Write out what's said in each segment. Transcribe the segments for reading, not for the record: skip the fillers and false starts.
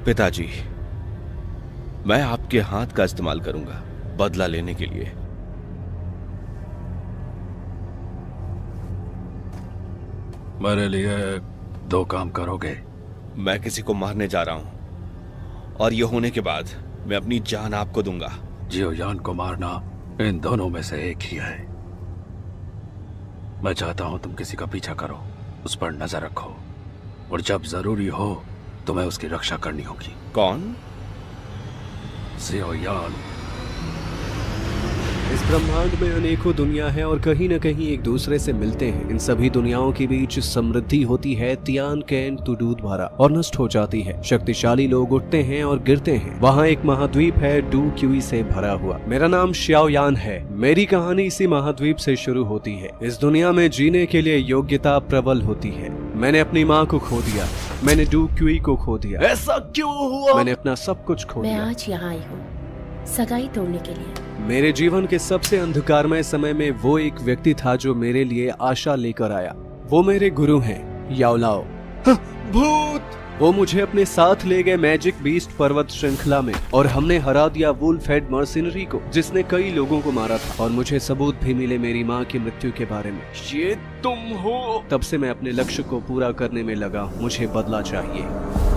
पिताजी, मैं आपके हाथ का इस्तेमाल करूंगा बदला लेने के लिए। मेरे लिए 2 काम करोगे? मैं किसी को मारने जा रहा हूं और यह होने के बाद मैं अपनी जान आपको दूंगा। जियोयान को मारना इन दोनों में से एक ही है। मैं चाहता हूं तुम किसी का पीछा करो, उस पर नजर रखो, और जब जरूरी हो तुम्हें उसकी रक्षा करनी होगी। कौन? जियोयान। इस ब्रह्मांड में अनेकों दुनिया है और कहीं न कहीं एक दूसरे से मिलते हैं। इन सभी दुनियाओं के बीच समृद्धि होती है, तियान कैन तुडूद भरा और नष्ट हो जाती है। शक्तिशाली लोग उठते हैं और गिरते हैं। वहाँ एक महाद्वीप है डू क्यूई से भरा हुआ। मेरा नाम श्याओयान है। मेरी कहानी इसी महाद्वीप से शुरू होती है। इस दुनिया में जीने के लिए योग्यता प्रबल होती है। मैंने अपनी माँ को खो दिया, मैंने डू क्यूई को खो दिया। ऐसा क्यों हुआ? मैंने अपना सब कुछ खो दिया। मैं आज यहाँ आई हूँ सगाई तोड़ने के लिए। मेरे जीवन के सबसे अंधकारमय समय में वो एक व्यक्ति था जो मेरे लिए आशा लेकर आया। वो मेरे गुरु हैं, याओलाओ। भूत! वो मुझे अपने साथ ले गए मैजिक बीस्ट पर्वत श्रृंखला में और हमने हरा दिया वुल्फ हेड मर्सिनरी को, जिसने कई लोगों को मारा था। और मुझे सबूत भी मिले मेरी माँ की मृत्यु के बारे में। ये तुम हो? तब से मैं अपने लक्ष्य को पूरा करने में लगा हूँ। मुझे बदला चाहिए।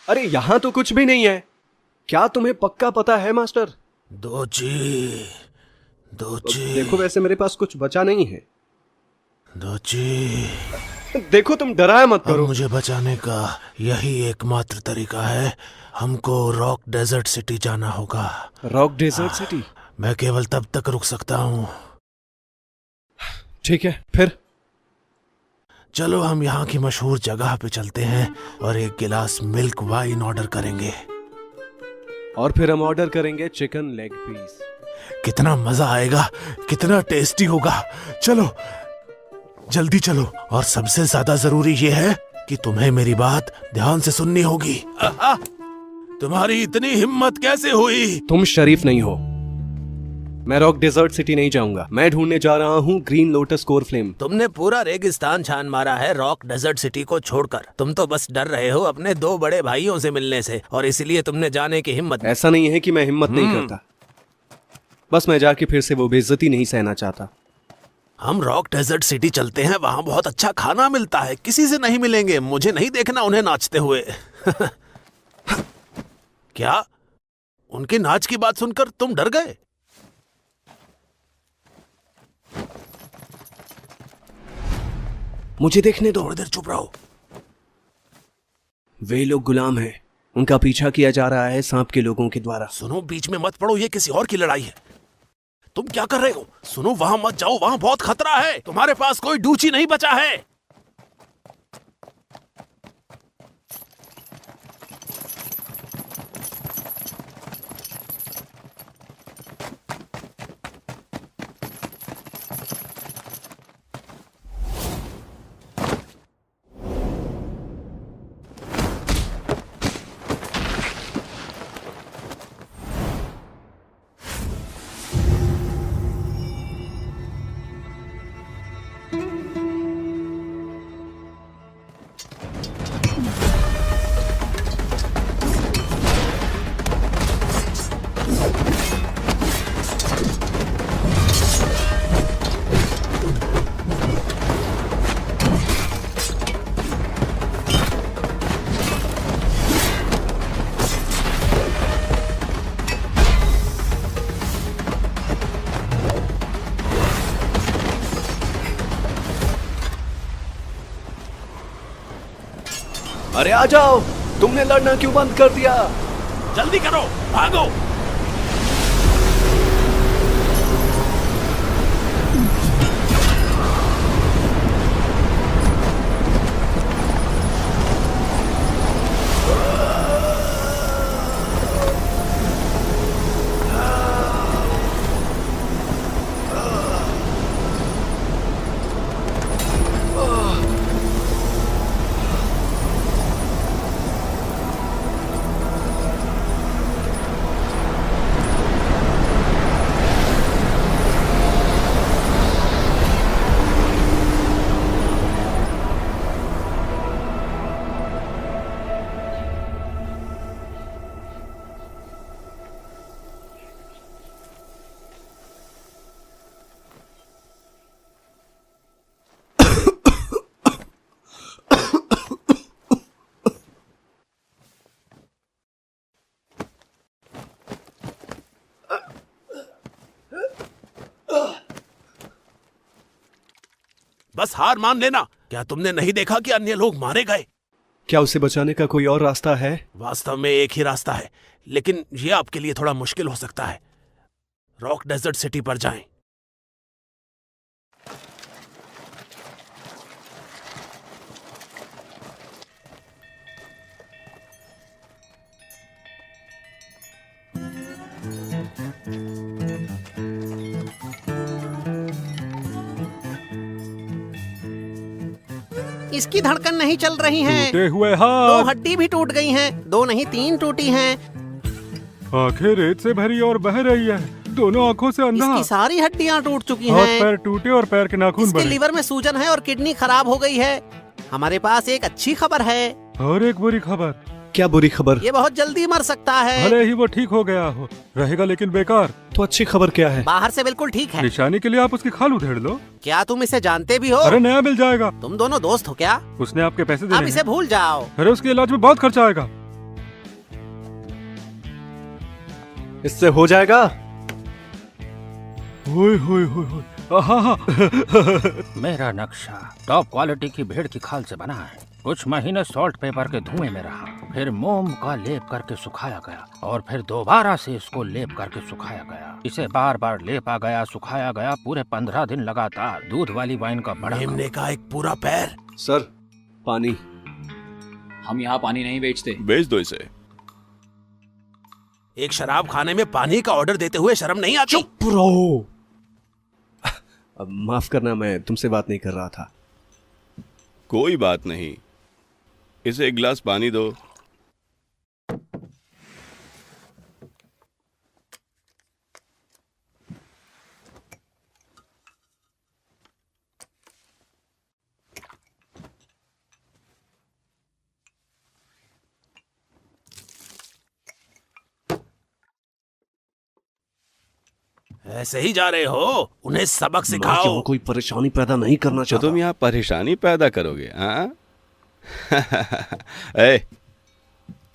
अरे यहाँ तो कुछ भी नहीं है। क्या तुम्हें पक्का पता है मास्टर? दोची। देखो, वैसे मेरे पास कुछ बचा नहीं है। दोची, देखो, तुम डराया मत अब करो। मुझे बचाने का यही एकमात्र तरीका है। हमको रॉक डेजर्ट सिटी जाना होगा। Rock desert city? मैं केवल तब तक रुक सकता हूँ। ठीक है, फिर चलो हम यहाँ की मशहूर जगह पे चलते हैं और एक गिलास मिल्क वाइन ऑर्डर करेंगे। और फिर हम ऑर्डर करेंगे चिकन लेग पीस। कितना मजा आएगा, कितना टेस्टी होगा। चलो जल्दी चलो। और सबसे ज्यादा जरूरी ये है कि तुम्हें मेरी बात ध्यान से सुननी होगी। तुम्हारी इतनी हिम्मत कैसे हुई? तुम शरीफ नहीं हो। मैं रॉक डेजर्ट सिटी नहीं जाऊंगा। मैं ढूंढने जा रहा हूँ ग्रीन लोटस कोर फ्लेम। तुमने पूरा रेगिस्तान छान मारा है रॉक डेजर्ट सिटी को छोड़कर। तुम तो बस डर रहे हो अपने 2 बड़े भाइयों से मिलने से, और इसलिए तुमने जाने की हिम्मत। ऐसा नहीं है कि मैं हिम्मत नहीं करता, बस मैं जाके फिर से वो बेइज्जती नहीं सहना चाहता। हम रॉक डेजर्ट सिटी चलते हैं, वहाँ बहुत अच्छा खाना मिलता है। किसी से नहीं मिलेंगे, मुझे नहीं देखना उन्हें नाचते हुए। क्या उनके नाच की बात सुनकर तुम डर गए? मुझे देखने दो। थोड़ी देर चुप रहो। वे लोग गुलाम हैं। उनका पीछा किया जा रहा है सांप के लोगों के द्वारा। सुनो, बीच में मत पड़ो, ये किसी और की लड़ाई है। तुम क्या कर रहे हो? सुनो, वहां मत जाओ, वहां बहुत खतरा है। तुम्हारे पास कोई डूची नहीं बचा है। अरे आ जाओ, तुमने लड़ना क्यों बंद कर दिया? जल्दी करो, भागो। बस हार मान लेना। क्या तुमने नहीं देखा कि अन्य लोग मारे गए? क्या उसे बचाने का कोई और रास्ता है? वास्तव में एक ही रास्ता है, लेकिन ये आपके लिए थोड़ा मुश्किल हो सकता है। रॉक डेजर्ट सिटी पर जाएं। इसकी धड़कन नहीं चल रही है। टूटे हुए दो हाथ, हड्डी भी टूट गई हैं। 2 नहीं 3 टूटी हैं। आंखें रेत से भरी और बह रही है, दोनों आंखों से अंधा। इसकी सारी हड्डियां टूट चुकी हाथ हैं। पैर टूटे और पैर के नाखून इसके बड़े। लीवर में सूजन है और किडनी खराब हो गई है। हमारे पास एक अच्छी खबर है। और एक बुरी खबर, क्या बुरी खबर? ये बहुत जल्दी मर सकता है। भले ही वो ठीक हो गया हो, रहेगा लेकिन बेकार। तो अच्छी खबर क्या है? बाहर से बिल्कुल ठीक है। निशानी के लिए आप उसकी खाल उधेड़ लो। क्या तुम इसे जानते भी हो? अरे नया मिल जाएगा। तुम दोनों दोस्त हो क्या? उसने आपके पैसे अब देने इसे हैं। भूल जाओ। अरे उसके इलाज में बहुत खर्चा आएगा। इससे हो जाएगा? होय होय होय होय, आहा। मेरा नक्शा टॉप क्वालिटी की भेड़ की खाल से बना है। कुछ महीने सॉल्ट पेपर के धुएं में रहा, फिर मोम का लेप करके सुखाया गया और फिर दोबारा से इसको लेप करके सुखाया गया। इसे बार बार लेपा गया, सुखाया गया, पूरे 15 दिन लगातार। दूध वाली वाइन का बड़ा मेमने का एक पूरा पैर। सर, पानी। हम यहाँ पानी नहीं बेचते। बेच दो इसे। एक शराब खाने में पानी का ऑर्डर देते हुए शर्म नहीं आती? चुप रहो। अब माफ करना, मैं तुमसे बात नहीं कर रहा था। कोई बात नहीं, इसे एक गिलास पानी दो। ऐसे ही जा रहे हो? उन्हें सबक मैं सिखाओ। क्यों कोई परेशानी पैदा नहीं करना तो चाहता। तुम यहाँ परेशानी पैदा करोगे? हाँ। ए,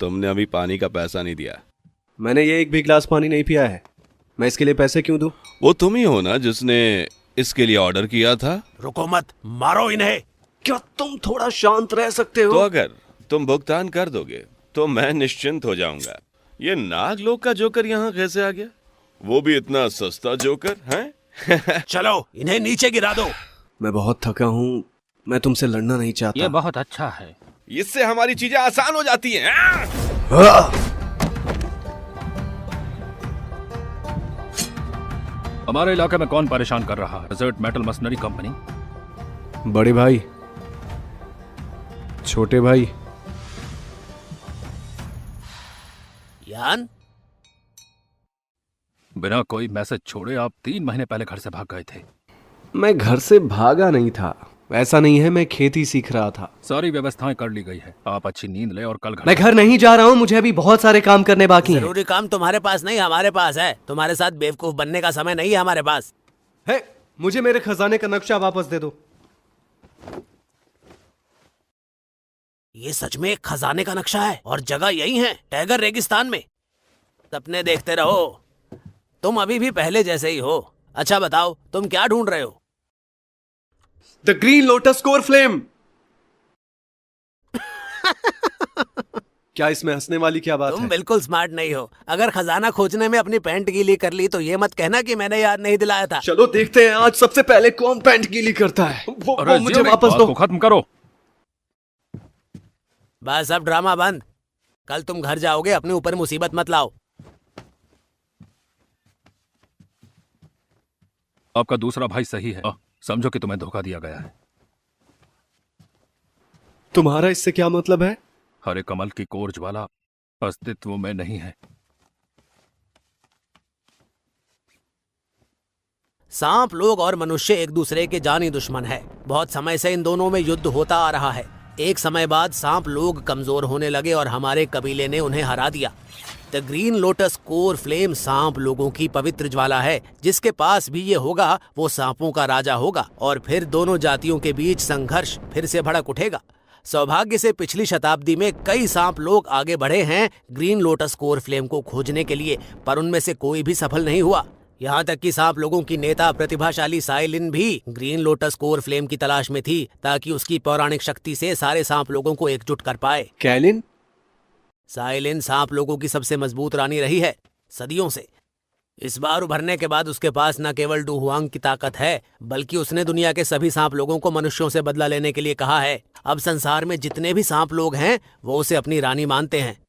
तुमने अभी पानी का पैसा नहीं दिया। मैंने ये एक भी गिलास पानी नहीं पिया है। मैं इसके लिए पैसे क्यों दूं? वो तुम ही हो ना जिसने इसके लिए ऑर्डर किया था। रुको मत, मारो इन्हें। क्या तुम थोड़ा शांत रह सकते हो? तो अगर तुम भुगतान कर दोगे तो मैं निश्चिंत हो जाऊंगा। ये नागलोक का जोकर यहाँ कैसे आ गया? वो भी इतना सस्ता जोकर है? चलो इन्हें नीचे गिरा दो। मैं बहुत थका हूँ, मैं तुमसे लड़ना नहीं चाहता। ये बहुत अच्छा है। इससे हमारी चीजें आसान हो जाती हैं। हमारे इलाके में कौन परेशान कर रहा है? Desert metal machinery company. बड़े भाई, छोटे भाई। यान, बिना कोई मैसेज छोड़े आप 3 महीने पहले घर से भाग गए थे। मैं घर से भागा नहीं था। ऐसा नहीं है, मैं खेती सीख रहा था। सारी व्यवस्थाएं कर ली गई है। आप अच्छी नींद ले और कल घर। मैं घर नहीं जा रहा हूँ, मुझे अभी बहुत सारे काम करने बाकी हैं। जरूरी काम तुम्हारे पास नहीं, हमारे पास है। तुम्हारे साथ बेवकूफ बनने का समय नहीं है हमारे पास। है, मुझे मेरे खजाने का नक्शा वापस दे दो। ये सच में एक खजाने का नक्शा है और जगह यही है, टैगर रेगिस्तान में। सपने देखते रहो, तुम अभी भी पहले जैसे ही हो। अच्छा बताओ, तुम क्या ढूंढ रहे हो? The green lotus core flame. क्या इसमें हंसने वाली क्या बात तुम है? बिल्कुल स्मार्ट नहीं हो। अगर खजाना खोजने में अपनी पैंट गीली कर ली तो ये मत कहना कि मैंने याद नहीं दिलाया था। चलो देखते हैं आज सबसे पहले कौन पैंट गीली करता है। वो मुझे वापस दो। खत्म करो। बस अब ड्रामा बंद। कल तुम घर जाओगे, अपने ऊपर मुसीबत मत लाओ। आपका दूसरा भाई सही है। समझो कि तुम्हें धोखा दिया गया है। तुम्हारा इससे क्या मतलब है? हरे कमल की कोर ज्वाला अस्तित्व में नहीं है। सांप लोग और मनुष्य एक दूसरे के जानी दुश्मन है। बहुत समय से इन दोनों में युद्ध होता आ रहा है। एक समय बाद सांप लोग कमजोर होने लगे और हमारे कबीले ने उन्हें हरा दिया। The green lotus core flame सांप लोगों की पवित्र ज्वाला है। जिसके पास भी ये होगा वो सांपों का राजा होगा और फिर दोनों जातियों के बीच संघर्ष फिर से भड़क उठेगा। सौभाग्य से पिछली शताब्दी में कई सांप लोग आगे बढ़े हैं ग्रीन लोटस कोर फ्लेम को खोजने के लिए, पर उनमें से कोई भी सफल नहीं हुआ। यहाँ तक कि सांप लोगों की नेता प्रतिभाशाली साइलिन भी ग्रीन लोटस कोर फ्लेम की तलाश में थी ताकि उसकी पौराणिक शक्ति से सारे सांप लोगों को एकजुट कर पाए। कैलिन? साइलिन सांप लोगों की सबसे मजबूत रानी रही है सदियों से। इस बार उभरने के बाद उसके पास न केवल डू हुआंग की ताकत है बल्कि उसने दुनिया के सभी सांप लोगों को मनुष्यों से बदला लेने के लिए कहा है। अब संसार में जितने भी सांप लोग हैं वो उसे अपनी रानी मानते हैं।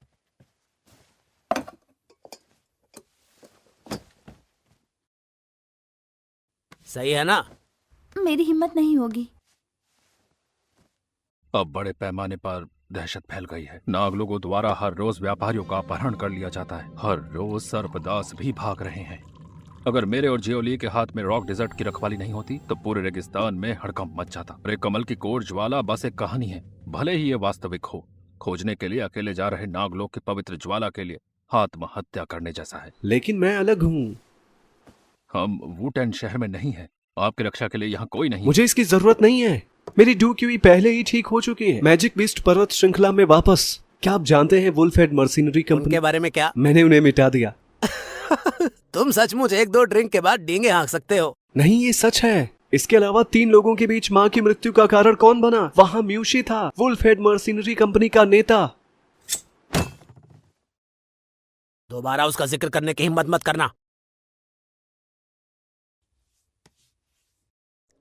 सही है ना? मेरी हिम्मत नहीं होगी। अब बड़े पैमाने पर दहशत फैल गई है। नागलोगों द्वारा हर रोज व्यापारियों का अपहरण कर लिया जाता है। हर रोज सर्पदास भी भाग रहे हैं। अगर मेरे और जियोली के हाथ में रॉक डेजर्ट की रखवाली नहीं होती तो पूरे रेगिस्तान में हड़कंप मच जाता। अरे कमल की कोर ज्वाला बस एक कहानी है, भले ही ये वास्तविक हो। खोजने के लिए अकेले जा रहे नागलोक की पवित्र ज्वाला के लिए आत्महत्या करने जैसा है। लेकिन मैं अलग हूँ। हम वुटेन शहर में नहीं है। आपकी रक्षा के लिए यहाँ कोई नहीं। मुझे इसकी जरूरत नहीं है। मेरी डू क्यूई पहले ही ठीक हो चुकी है। मैजिक बीस्ट पर्वत श्रृंखला में वापस। क्या आप जानते हैं वुल्फ हेड मर्सिनरी कंपनी उनके बारे में क्या? मैंने उन्हें मिटा दिया। तुम सचमुच 1-2 ड्रिंक के बाद डींगे हाँक सकते हो। नहीं, ये सच है। इसके अलावा 3 लोगों के बीच माँ की मृत्यु का कारण कौन बना? वहाँ म्यूशी था, वुल्फ हेड मर्सिनरी कंपनी का नेता। दोबारा उसका जिक्र करने की हिम्मत मत करना।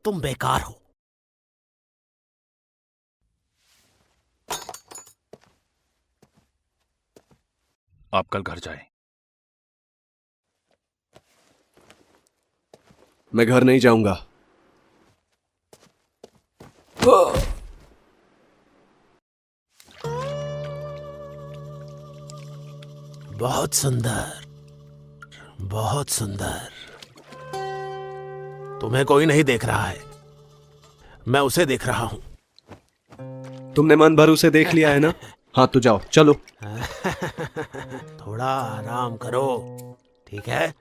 तुम बेकार हो। आप कल घर जाएं। मैं घर नहीं जाऊंगा। बहुत सुंदर, बहुत सुंदर। तुम्हें कोई नहीं देख रहा है, मैं उसे देख रहा हूं। तुमने मन भर उसे देख लिया है ना? हाँ तो जाओ, चलो। थोड़ा आराम करो, ठीक है?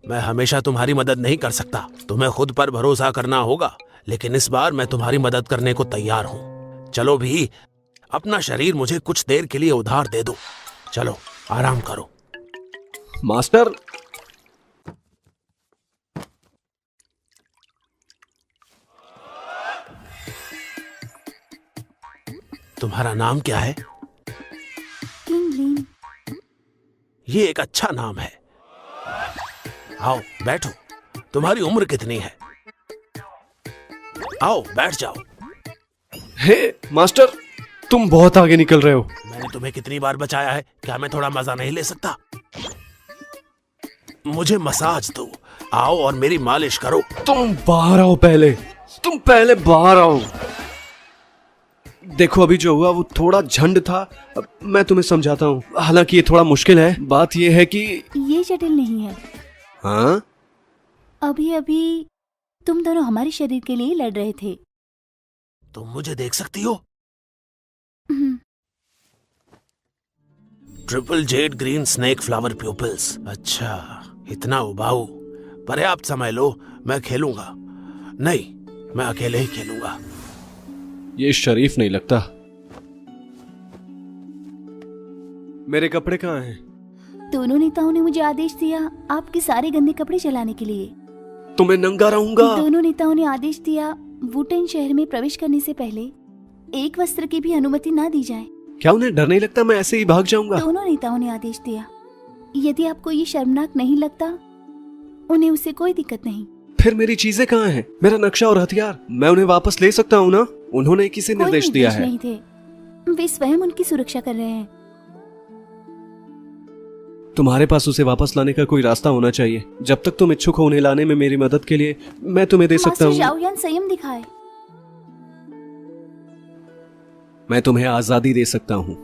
मैं हमेशा तुम्हारी मदद नहीं कर सकता। तुम्हें खुद पर भरोसा करना होगा, लेकिन इस बार मैं तुम्हारी मदद करने को तैयार हूं। चलो भी, अपना शरीर मुझे कुछ देर के लिए उधार दे दो। चलो, आराम करो। मास्टर, तुम्हारा नाम क्या है? किंगलिन। ये एक अच्छा नाम है। आओ बैठो। तुम्हारी उम्र कितनी है? आओ बैठ जाओ। हे मास्टर, तुम बहुत आगे निकल रहे हो। मैंने तुम्हें कितनी बार बचाया है, क्या मैं थोड़ा मजा नहीं ले सकता? मुझे मसाज दो। आओ और मेरी मालिश करो। तुम बाहर आओ पहले। तुम पहले बाहर आओ। देखो अभी जो हुआ वो थोड़ा झंड था। अब मैं तुम्हें समझाता हूँ। हालांकि ये थोड़ा मुश्किल है। बात ये है कि ये जटिल नहीं है। हाँ, अभी अभी तुम दोनों हमारे शरीर के लिए लड़ रहे थे। तुम मुझे देख सकती हो? Hmm, triple Z green snake flower pupils. अच्छा, इतना उबाऊ। पर्याप्त समय लो, मैं खेलूंगा। नहीं, मैं अकेले ही खेलूंगा। ये शरीफ नहीं लगता। मेरे कपड़े कहाँ हैं? दोनों नेताओं ने मुझे आदेश दिया आपके सारे गंदे कपड़े जलाने के लिए। तो मैं नंगा रहूंगा। दोनों नेताओं ने आदेश दिया वुटेन शहर में प्रवेश करने से पहले एक वस्त्र की भी अनुमति ना दी जाए। क्या उन्हें डर नहीं लगता मैं ऐसे ही भाग जाऊंगा? दोनों नेताओं ने आदेश दिया। यदि आपको ये शर्मनाक नहीं लगता, उन्हें उससे कोई दिक्कत नहीं। फिर मेरी चीजें कहाँ हैं? मेरा नक्शा और हथियार, मैं उन्हें वापस ले सकता हूँ ना? उन्होंने किसी कोई निर्देश दिया है? नहीं थे, वे स्वयं उनकी सुरक्षा कर रहे हैं। तुम्हारे पास उसे वापस लाने का कोई रास्ता होना चाहिए। जब तक तुम इच्छुक हो उन्हें लाने में मेरी मदद के लिए, मैं तुम्हें दे सकता मास्टर हूँ। शाओयान संयम दिखाए। मैं तुम्हें आजादी दे सकता हूँ।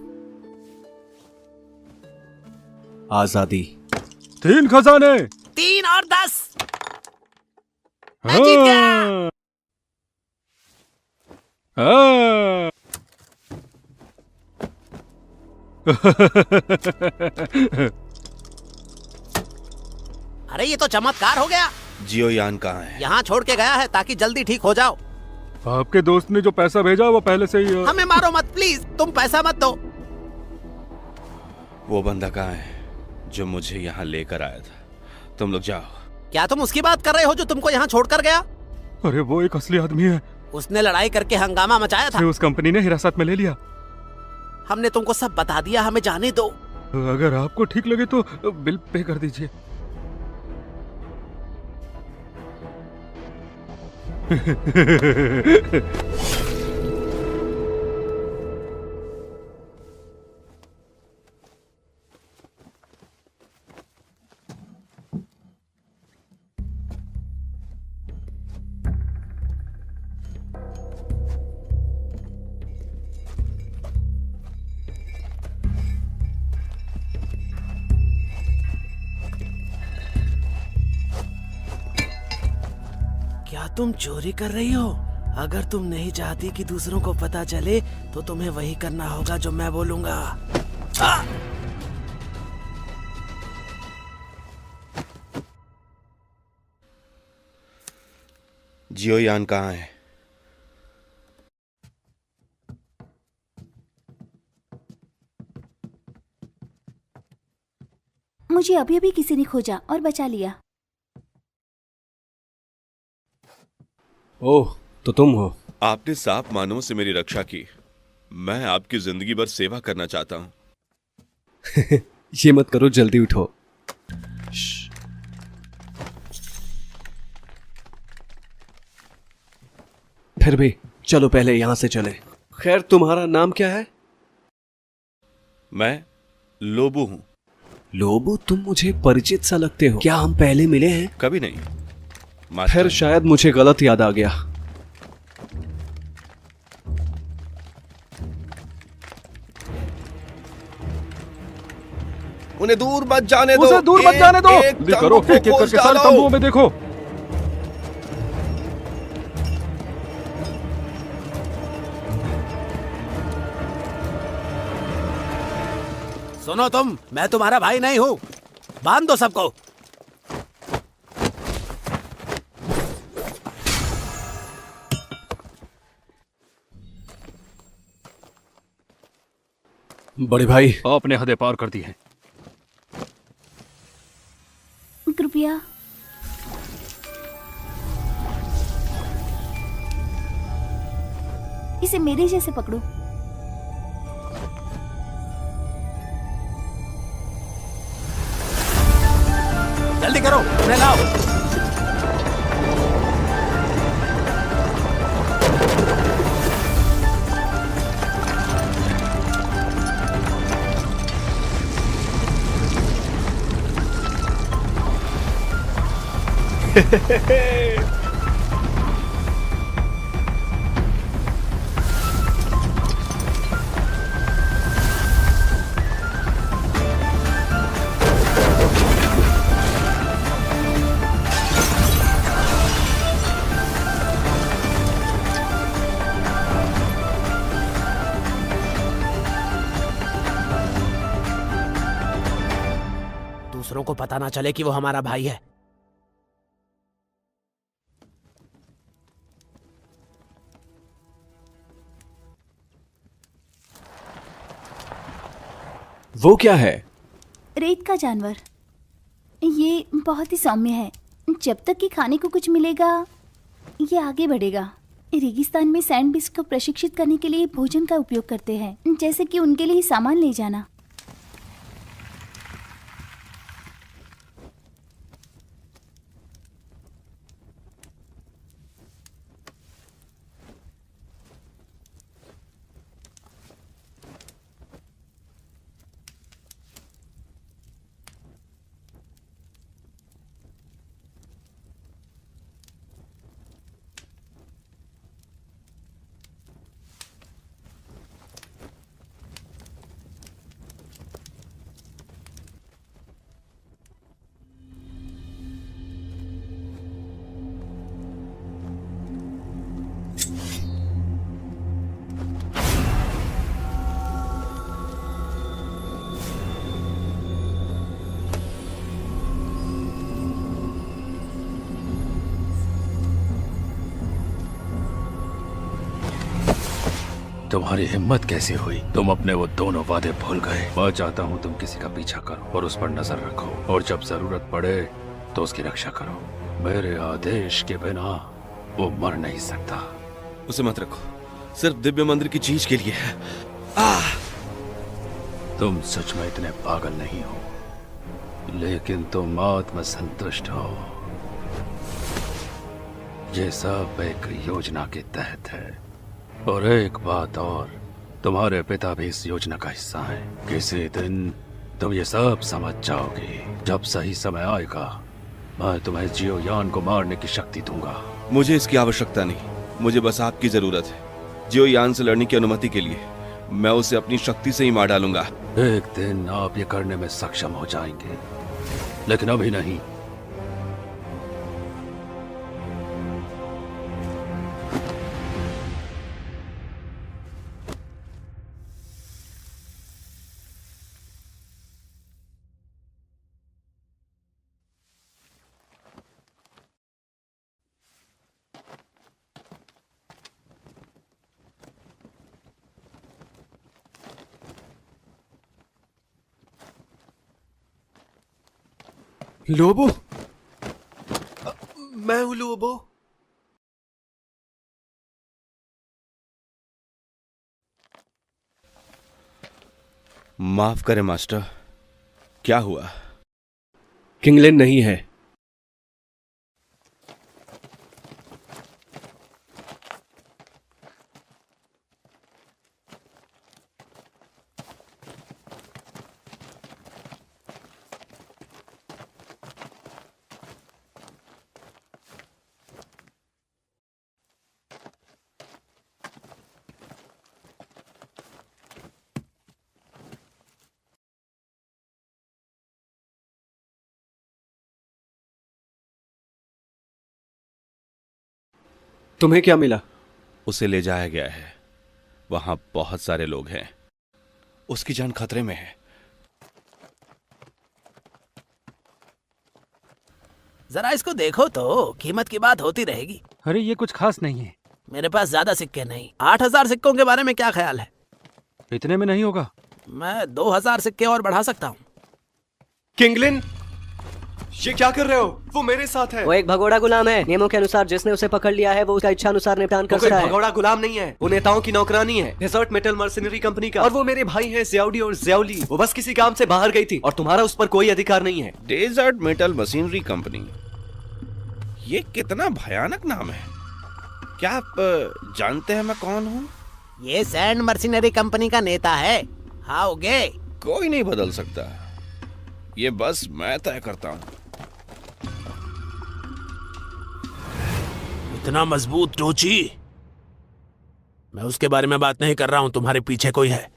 आजादी। 3 खजाने। 3 और 10। मैं हाँ। जीत गया। हाँ। अरे ये तो चमत्कार हो गया। जियोयान कहाँ है? यहाँ छोड़ के गया है ताकि जल्दी ठीक हो जाओ। आपके दोस्त ने जो पैसा भेजा वो पहले से ही हमें मारो मत प्लीज, तुम पैसा मत दो। वो बंदा कहाँ है जो मुझे यहाँ लेकर आया था? तुम लोग जाओ। क्या तुम उसकी बात कर रहे हो जो तुमको यहाँ छोड़कर गया? अरे वो एक असली आदमी है, उसने लड़ाई करके हंगामा मचाया था। उसे उस कंपनी ने हिरासत में ले लिया। हमने तुमको सब बता दिया, हमें जाने दो। अगर आपको ठीक लगे तो बिल पे कर दीजिए। क्या तुम चोरी कर रही हो? अगर तुम नहीं चाहती कि दूसरों को पता चले तो तुम्हें वही करना होगा जो मैं बोलूंगा। जियो यान कहाँ है? मुझे अभी अभी किसी ने खोजा और बचा लिया। ओह, तो तुम हो। आपने सांप मानवों से मेरी रक्षा की। मैं आपकी जिंदगी भर सेवा करना चाहता हूं। ये मत करो, जल्दी उठो। फिर भी चलो पहले यहां से चले। खैर, तुम्हारा नाम क्या है? मैं लोबू हूं। लोबू, तुम मुझे परिचित सा लगते हो। क्या हम पहले मिले हैं? कभी नहीं फिर मास्टर। शायद मुझे गलत याद आ गया। उन्हें दूर मत जाने दो। उसे दूर मत जाने दो। एक जल्दी करो, तंबू को एक एक खोज करके सारे डालो। तंबुओं में देखो। सुनो तुम, मैं तुम्हारा भाई नहीं हूँ। बांध दो सबको। बड़े भाई, आपने हदें पार कर दी हैं। कृपया इसे मेरे जैसे पकड़ो। जल्दी करो, उन्हें लाओ। दूसरों को पता ना चले कि वो हमारा भाई है। वो क्या है? रेत का जानवर। ये बहुत ही सौम्य है। जब तक कि खाने को कुछ मिलेगा ये आगे बढ़ेगा। रेगिस्तान में सैंड बीस्ट को प्रशिक्षित करने के लिए भोजन का उपयोग करते हैं, जैसे कि उनके लिए सामान ले जाना। तुम्हारी हिम्मत कैसे हुई? तुम अपने वो दोनों वादे भूल गए। मैं चाहता हूँ तुम किसी का पीछा करो और उस पर नजर रखो, और जब जरूरत पड़े तो उसकी रक्षा करो। मेरे आदेश के बिना वो मर नहीं सकता। उसे मत रखो, सिर्फ दिव्य मंदिर की चीज के लिए है। तुम सच में इतने पागल नहीं हो, लेकिन तुम आत्म संतुष्ट हो। ये सब एक योजना के तहत है। और एक बात और, तुम्हारे पिता भी इस योजना का हिस्सा हैं। किसी दिन तुम ये सब समझ जाओगे। जब सही समय आएगा, मैं तुम्हें जियो यान को मारने की शक्ति दूंगा। मुझे इसकी आवश्यकता नहीं, मुझे बस आपकी जरूरत है। जियो यान से लड़ने की अनुमति के लिए मैं उसे अपनी शक्ति से ही मार डालूंगा। एक दिन आप ये करने में सक्षम हो जाएंगे, लेकिन अभी नहीं। लोबो, मैं हूं लोबो। माफ करें मास्टर, क्या हुआ? किंगलिन नहीं है। तुम्हें क्या मिला? उसे ले जाया गया है, वहां बहुत सारे लोग हैं, उसकी जान खतरे में है। जरा इसको देखो तो, कीमत की बात होती रहेगी। अरे ये कुछ खास नहीं है। मेरे पास ज्यादा सिक्के नहीं। 8,000 सिक्कों के बारे में क्या ख्याल है? इतने में नहीं होगा। मैं 2,000 सिक्के और बढ़ा सकता हूँ। किंगलिन, ये क्या कर रहे हो? वो मेरे साथ है। वो एक भगोड़ा गुलाम है। नियमों के अनुसार जिसने उसे पकड़ लिया है वो उसका इच्छा अनुसार निपटान कर वो कोई सकता है। भगोड़ा गुलाम नहीं है, वो नेताओं की नौकरानी है, डेजर्ट मेटल मर्सिनरी कंपनी का। और वो मेरे भाई हैं ज़ियाउडी और ज़ियाउली। वो बस किसी काम से बाहर गई थी और तुम्हारा उस पर कोई अधिकार नहीं है। डेजर्ट मेटल मशीनरी कंपनी, ये कितना भयानक नाम है। क्या आप जानते हैं मैं कौन हूँ? ये सैंड मर्सिनरी कंपनी का नेता है। आओगे? कोई नहीं बदल सकता, ये बस मैं तय करता हूँ। इतना मजबूत टोची? मैं उसके बारे में बात नहीं कर रहा हूं, तुम्हारे पीछे कोई है।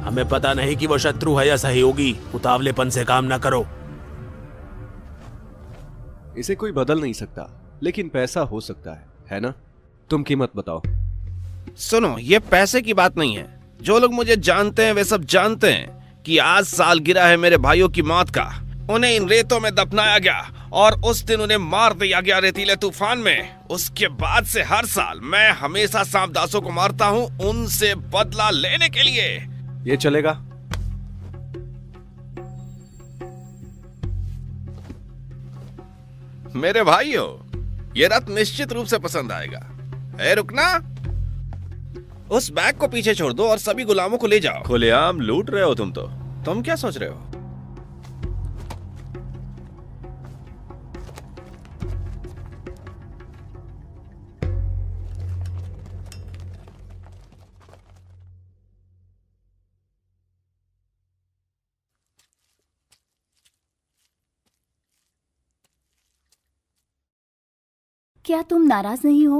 हमें पता नहीं कि वो शत्रु है या सहयोगी। उतावलेपन से काम ना करो। इसे कोई बदल नहीं सकता, लेकिन पैसा हो सकता है ना? तुम कीमत बताओ। सुनो, ये पैसे की बात नहीं है। जो लोग मुझे जानते हैं वे सब जानते हैं कि आज सालगिरह है मेरे भाइयों की मौत का। उन्हें इन रेतों में दफनाया गया और उस दिन उन्हें मार दिया गया रेतीले तूफान में। उसके बाद से हर साल मैं हमेशा सांपदासों को मारता हूँ, उनसे बदला लेने के लिए। ये चलेगा? मेरे भाइयों, ये रथ निश्चित रूप से पसंद आएगा। रुकना, उस बैग को पीछे छोड़ दो और सभी गुलामों को ले जाओ। खुलेआम लूट रहे हो तुम क्या सोच रहे हो? क्या तुम नाराज नहीं हो?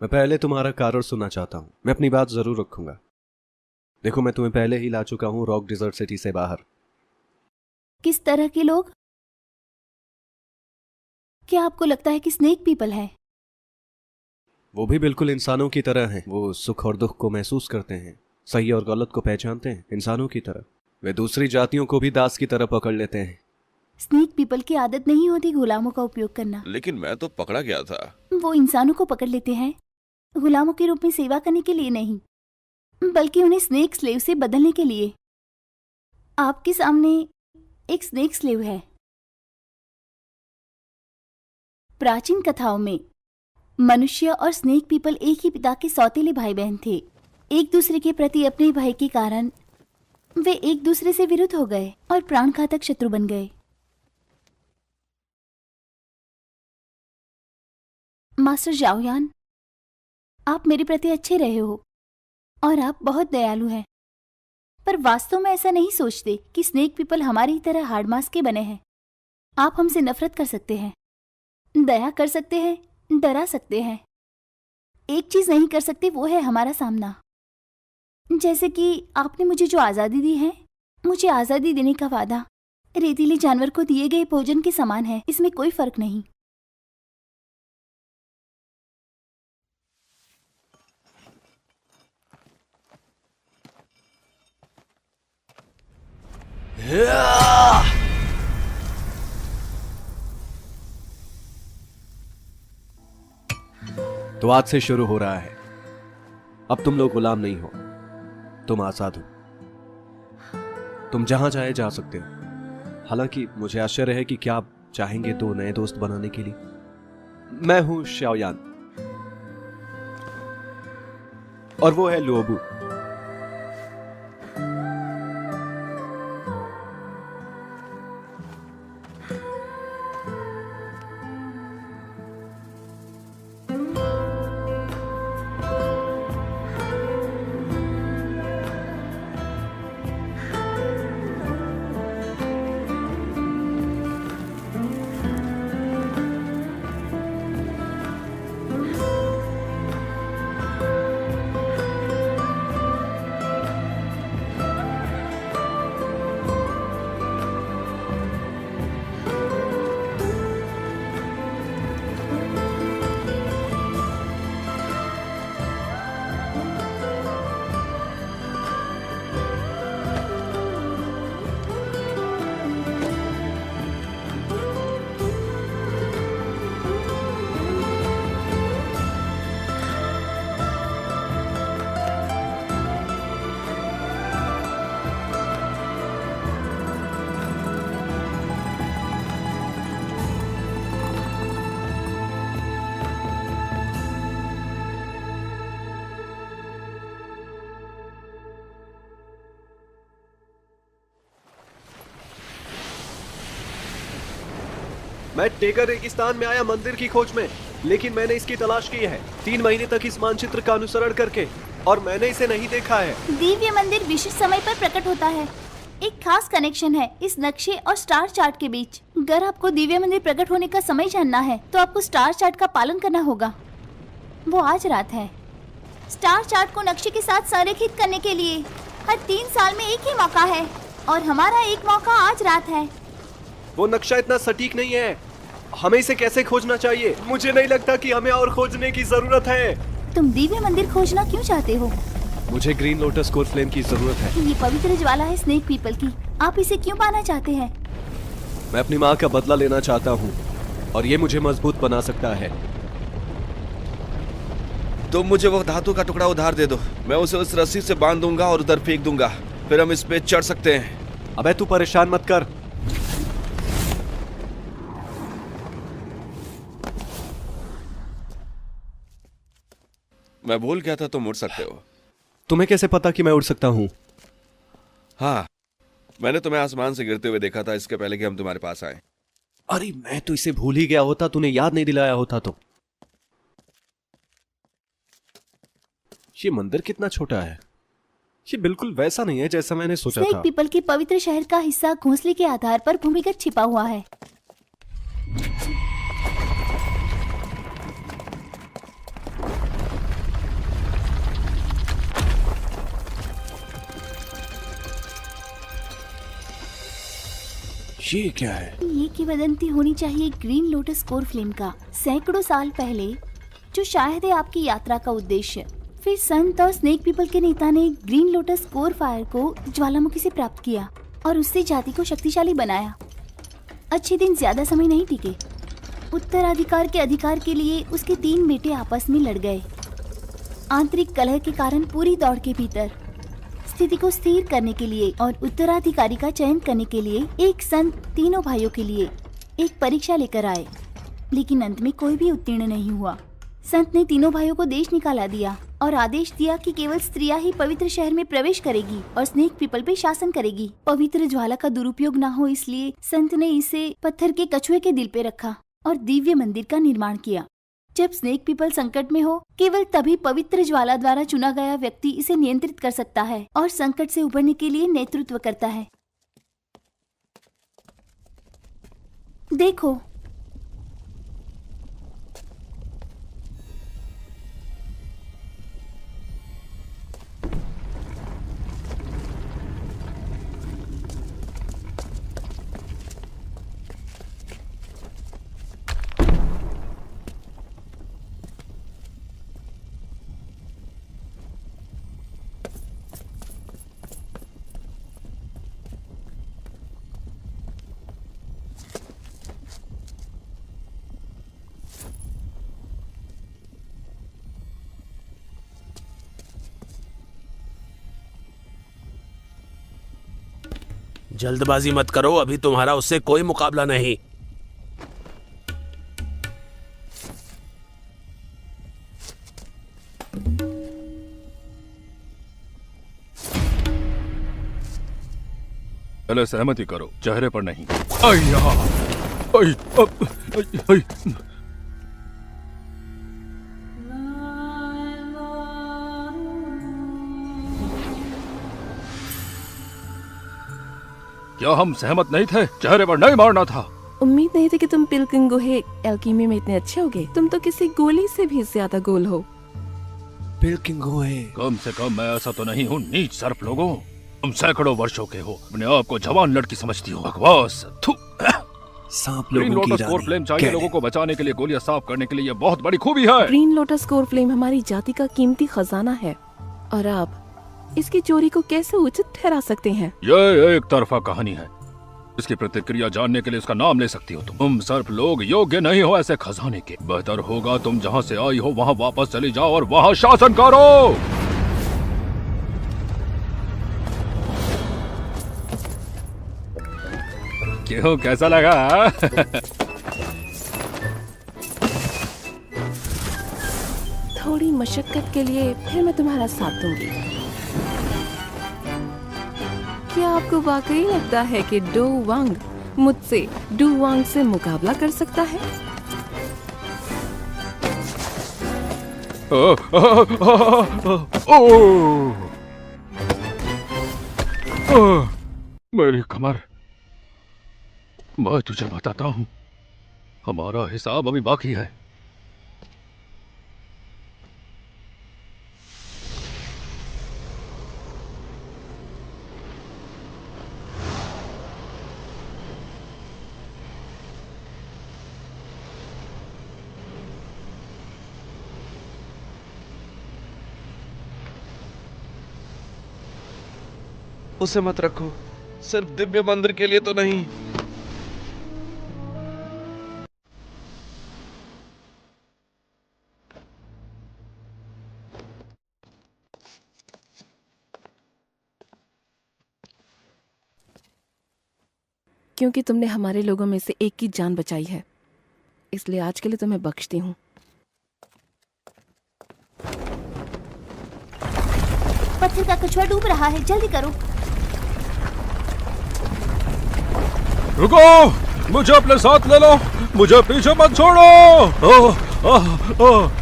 मैं पहले तुम्हारा कारण सुनना चाहता हूं। मैं अपनी बात जरूर रखूंगा। देखो, मैं तुम्हें पहले ही ला चुका हूं रॉक डिजर्ट सिटी से बाहर। किस तरह के लोग? क्या आपको लगता है कि स्नेक पीपल है? वो भी बिल्कुल इंसानों की तरह हैं। वो सुख और दुख को महसूस करते हैं, सही और गलत को पहचानते हैं, इंसानों की तरह। वे दूसरी जातियों को भी दास की तरह पकड़ लेते हैं। स्नेक पीपल की आदत नहीं होती गुलामों का उपयोग करना। लेकिन मैं तो पकड़ा गया था। वो इंसानों को पकड़ लेते हैं, गुलामों के रूप में सेवा करने के लिए नहीं, बल्कि उन्हें स्नेक स्लेव से बदलने के लिए। आपके सामने एक स्नेक स्लेव है। प्राचीन कथाओं में मनुष्य और स्नेक पीपल एक ही पिता के सौतेले भाई बहन थे। एक दूसरे के प्रति अपने भय के कारण वे एक दूसरे से विरुद्ध हो गए और प्राणघातक शत्रु बन गए। मास्टर जाओयान, आप मेरे प्रति अच्छे रहे हो और आप बहुत दयालु हैं, पर वास्तव में ऐसा नहीं सोचते कि स्नेक पीपल हमारी तरह हार्डमास के बने हैं। आप हमसे नफरत कर सकते हैं, दया कर सकते हैं, डरा सकते हैं, एक चीज नहीं कर सकते, वो है हमारा सामना। जैसे कि आपने मुझे जो आजादी दी है, मुझे आजादी देने का वादा रेतीले जानवर को दिए गए भोजन के समान है। इसमें कोई फर्क नहीं। तो आज से शुरू हो रहा है। अब तुम लोग गुलाम नहीं हो, तुम आजाद हो। तुम जहां चाहे जा सकते हो। हालांकि मुझे आश्चर्य है कि क्या आप चाहेंगे 2 नए दोस्त बनाने के लिए। मैं हूं शाओयान और वो है लुओबू। मैं टेकर रेगिस्तान में आया मंदिर की खोज में, लेकिन मैंने इसकी तलाश की है 3 महीने तक इस मानचित्र का अनुसरण करके, और मैंने इसे नहीं देखा है। दिव्य मंदिर विशिष्ट समय पर प्रकट होता है। एक खास कनेक्शन है इस नक्शे और स्टार चार्ट के बीच। अगर आपको दिव्य मंदिर प्रकट होने का समय जानना है तो आपको स्टार चार्ट का पालन करना होगा। वो आज रात है। स्टार चार्ट को नक्शे के साथ संरेखित करने के लिए हर 3 साल में एक ही मौका है, और हमारा एक मौका आज रात है। वो नक्शा इतना सटीक नहीं है, हमें इसे कैसे खोजना चाहिए? मुझे नहीं लगता कि हमें और खोजने की जरूरत है। तुम दिव्य मंदिर खोजना क्यों चाहते हो? मुझे ग्रीन लोटस कोर फ्लेम की जरूरत है। ये पवित्र ज्वाला है स्नेक पीपल की। आप इसे क्यों पाना चाहते हैं? मैं अपनी माँ का बदला लेना चाहता हूँ, और ये मुझे मजबूत बना सकता है। तुम मुझे वो धातु का टुकड़ा उधार दे दो, मैं उसे उस रस्सी से बांध दूंगा और उधर फेंक दूंगा, फिर हम इस पे चढ़ सकते हैं। अबे तू परेशान मत कर। मैं भूल गया था, तुम उड़ सकते हो। तुम्हें कैसे पता कि मैं उड़ सकता हूँ? हाँ, मैंने तुम्हें आसमान से गिरते हुए देखा था इसके पहले कि हम तुम्हारे पास आए। अरे मैं तो इसे भूल ही गया होता, तूने याद नहीं दिलाया होता तो। ये मंदिर कितना छोटा है। ये बिल्कुल वैसा नहीं है जैसा मैंने सोचा स्नेक था। पीपल के पवित्र शहर का हिस्सा घोंसले के आधार पर भूमिगत छिपा हुआ है। ये क्या है? ये किंवदंती होनी चाहिए ग्रीन लोटस कोर फ्लेम का। सैकड़ों साल पहले जो शायद है आपकी यात्रा का उद्देश्य। फिर संत और स्नेक पीपल के नेता ने ग्रीन लोटस कोर फायर को ज्वालामुखी से प्राप्त किया और उससे जाति को शक्तिशाली बनाया। अच्छे दिन ज्यादा समय नहीं टिके। उत्तराधिकार के अधिकार के लिए उसके 3 बेटे आपस में लड़ गए। आंतरिक कलह के कारण पूरी दौड़ के भीतर स्थिति को स्थिर करने के लिए और उत्तराधिकारी का चयन करने के लिए एक संत तीनों भाइयों के लिए एक परीक्षा लेकर आए, लेकिन अंत में कोई भी उत्तीर्ण नहीं हुआ। संत ने तीनों भाइयों को देश निकाला दिया और आदेश दिया कि केवल स्त्रियां ही पवित्र शहर में प्रवेश करेगी और स्नेक पीपल पे शासन करेगी। पवित्र ज्वाला का दुरुपयोग न हो इसलिए संत ने इसे पत्थर के कछुए के दिल पे रखा और दिव्य मंदिर का निर्माण किया। जब स्नेक पीपल संकट में हो, केवल तभी पवित्र ज्वाला द्वारा चुना गया व्यक्ति इसे नियंत्रित कर सकता है और संकट से उबरने के लिए नेतृत्व करता है। देखो, जल्दबाजी मत करो, अभी तुम्हारा उससे कोई मुकाबला नहीं। पहले सहमति करो, चेहरे पर नहीं। अय्या, अय, अय, अय। क्या हम सहमत नहीं थे? चेहरे पर नहीं मारना था। उम्मीद नहीं थी कि तुम पिलकिंग गोहे एल्कीमी में इतने अच्छे होगे। तुम तो किसी गोली से भी ज्यादा गोल हो। पिलकिंग गोहे, कम से कम मैं ऐसा तो नहीं हूँ नीच सर्प लोगों। तुम सैकड़ों वर्षों के हो, अपने आप को जवान लड़की समझती हो। बकवास। थू। सांप ग्रीन लोगों की लोटस कोर रानी। फ्लेम चाहिए लोगों को बचाने के लिए, गोलियां साफ करने के लिए। ये बहुत बड़ी खूबी है। ग्रीन लोटस कोर फ्लेम हमारी जाति का कीमती खजाना है और आप इसकी चोरी को कैसे उचित ठहरा सकते हैं? ये एक तरफा कहानी है। इसकी प्रतिक्रिया जानने के लिए उसका नाम ले सकती हो तुम सर्प लोग योग्य नहीं हो ऐसे खजाने के। बेहतर होगा तुम जहाँ से आई हो वहाँ वापस चली जाओ और वहाँ शासन करो। क्यों, कैसा लगा? थोड़ी मशक्कत के लिए फिर मैं तुम्हारा साथ दूंगी। क्या आपको वाकई लगता है कि डो वांग मुझसे डू वांग से मुकाबला कर सकता है? मेरी कमर। मैं तुझे बताता हूँ, हमारा हिसाब अभी बाकी है। उसे मत रखो, सिर्फ दिव्य मंदिर के लिए तो नहीं। क्योंकि तुमने हमारे लोगों में से एक की जान बचाई है, इसलिए आज के लिए तुम्हें बख्शती हूँ। पत्थर का कछुआ डूब रहा है, जल्दी करो। रुको, मुझे अपने साथ ले लो, मुझे पीछे मत छोड़ो। ओह, ओह, ओह।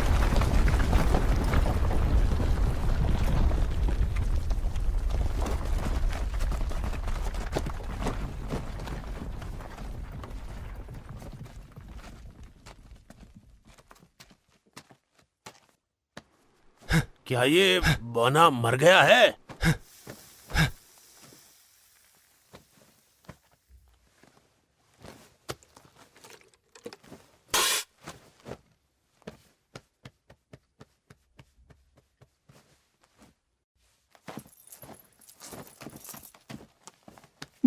क्या ये बना मर गया है?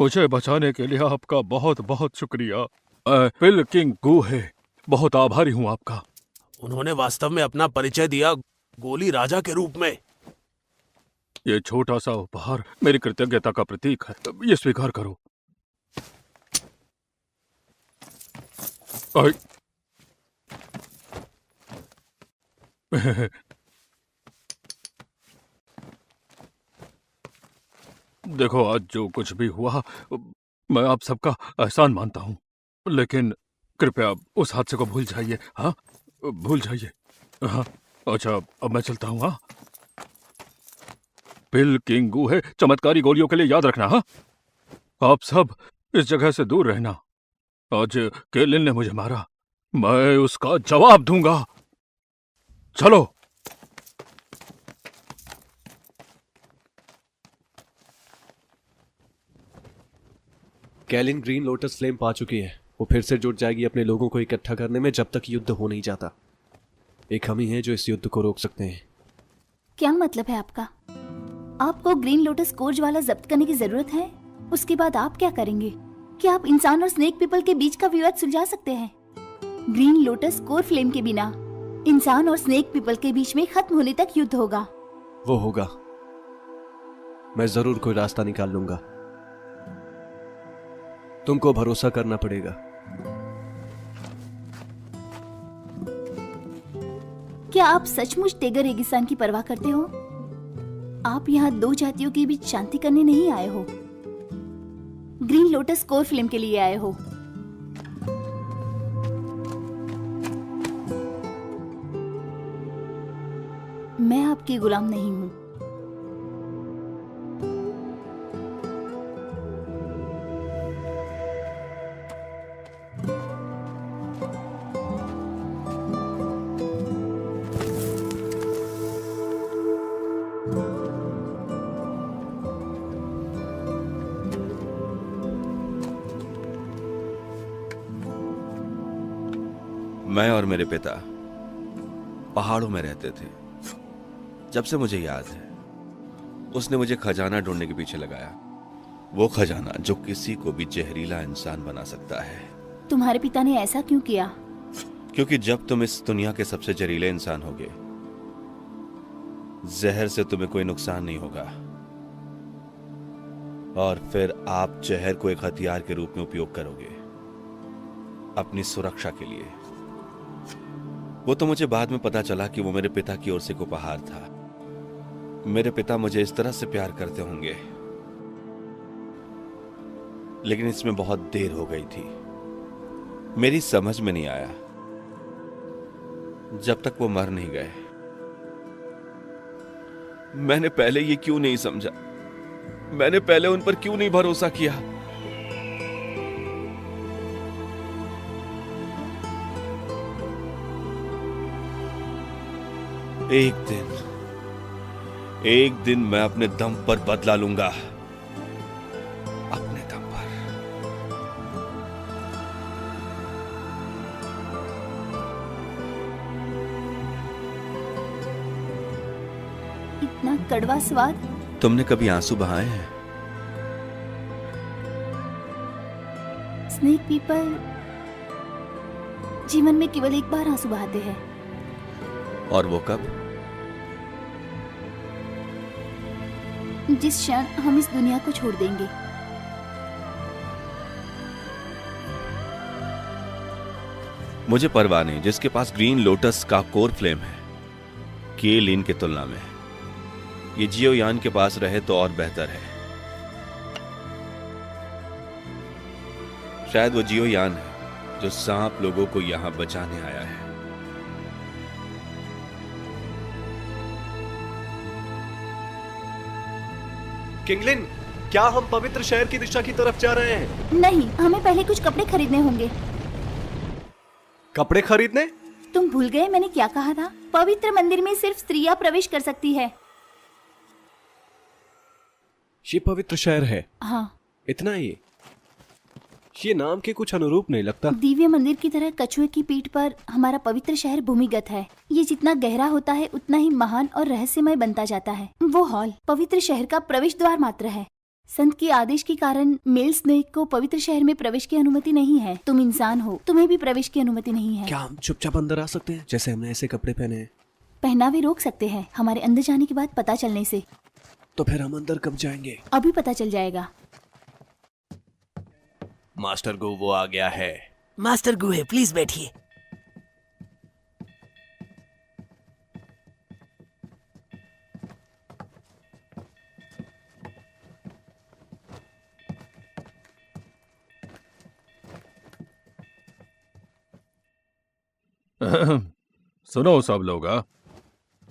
मुझे बचाने के लिए आपका बहुत बहुत शुक्रिया। पिल किंग गू है, बहुत आभारी हूँ आपका। उन्होंने वास्तव में अपना परिचय दिया गोली राजा के रूप में। ये छोटा सा उपहार मेरी कृतज्ञता का प्रतीक है, ये स्वीकार करो। आई। देखो, आज जो कुछ भी हुआ मैं आप सबका एहसान मानता हूँ, लेकिन कृपया उस हादसे को भूल जाइए। हाँ, भूल जाइए। हाँ, अच्छा, अब मैं चलता हूँ। हाँ, पिल किंग गू है, चमत्कारी गोलियों के लिए याद रखना। हाँ, आप सब इस जगह से दूर रहना। आज केलिन ने मुझे मारा, मैं उसका जवाब दूंगा। चलो। कैलिन ग्रीन लोटस फ्लेम पा चुकी है। वो फिर से जुट जाएगी अपने लोगों को इकट्ठा करने में जब तक युद्ध हो नहीं जाता। एक हम ही हैं जो इस युद्ध को रोक सकते हैं। क्या मतलब है आपका? आपको ग्रीन लोटस कोर ज्वाला जब्त करने की जरूरत है? उसके बाद आप क्या करेंगे? क्या आप इंसान और स्नेक पीपल के बीच का विवाद सुलझा सकते हैं? ग्रीन लोटस कोर फ्लेम के बिना इंसान और स्नेक पीपल के बीच में खत्म होने तक युद्ध होगा। वो होगा। मैं जरूर कोई रास्ता निकाल लूंगा। तुमको भरोसा करना पड़ेगा। क्या आप सचमुच टेगर रेगिस्तान की परवाह करते हो? आप यहाँ दो जातियों के बीच शांति करने नहीं आए हो, ग्रीन लोटस कोर फ्लेम के लिए आए हो। मैं आपकी गुलाम नहीं हूं। मैं और मेरे पिता पहाड़ों में रहते थे। जब से मुझे याद है, उसने मुझे खजाना ढूंढने के पीछे लगाया। वो खजाना जो किसी को भी जहरीला इंसान बना सकता है। तुम्हारे पिता ने ऐसा क्यों किया? क्योंकि जब तुम इस दुनिया के सबसे जहरीले इंसान होगे, जहर से तुम्हें कोई नुकसान नहीं होगा, और फिर आप जहर को एक हथियार के रूप में उपयोग करोगे अपनी सुरक्षा के लिए। वो तो मुझे बाद में पता चला कि वो मेरे पिता की ओर से एक उपहार था। मेरे पिता मुझे इस तरह से प्यार करते होंगे, लेकिन इसमें बहुत देर हो गई थी। मेरी समझ में नहीं आया जब तक वो मर नहीं गए। मैंने पहले ये क्यों नहीं समझा? मैंने पहले उन पर क्यों नहीं भरोसा किया? एक दिन मैं अपने दम पर बदला लूंगा, अपने दम पर। इतना कड़वा स्वाद। तुमने कभी आंसू बहाए हैं? स्नेक पीपल जीवन में केवल एक बार आंसू बहाते हैं। और वो कब? जिस क्षण हम इस दुनिया को छोड़ देंगे। मुझे परवाह नहीं जिसके पास ग्रीन लोटस का कोर फ्लेम है, केलिन की तुलना में। ये जियोयान के पास रहे तो और बेहतर है। शायद वो जियोयान है जो सांप लोगों को यहां बचाने आया है। किंगलिन, क्या हम पवित्र शहर की दिशा की तरफ जा रहे हैं? नहीं, हमें पहले कुछ कपड़े खरीदने होंगे। कपड़े खरीदने? तुम भूल गए मैंने क्या कहा था? पवित्र मंदिर में सिर्फ स्त्रियां प्रवेश कर सकती है। ये पवित्र शहर है? हाँ। इतना ही? ये नाम के कुछ अनुरूप नहीं लगता। दिव्य मंदिर की तरह कछुए की पीठ पर हमारा पवित्र शहर भूमिगत है। ये जितना गहरा होता है उतना ही महान और रहस्यमय बनता जाता है। वो हॉल पवित्र शहर का प्रवेश द्वार मात्र है। संत के आदेश के कारण मेल स्नेक को पवित्र शहर में प्रवेश की अनुमति नहीं है। तुम इंसान हो, तुम्हें भी प्रवेश की अनुमति नहीं है। क्या हम चुपचाप अंदर आ सकते हैं जैसे हमने ऐसे कपड़े पहने हैं? पहनावे रोक सकते हैं हमारे अंदर जाने के बाद पता चलने से। तो फिर हम अंदर कब जाएंगे? अभी पता चल जाएगा। मास्टर गो वो आ गया है। मास्टर गुहे, प्लीज बैठिए। सुनो सब लोग,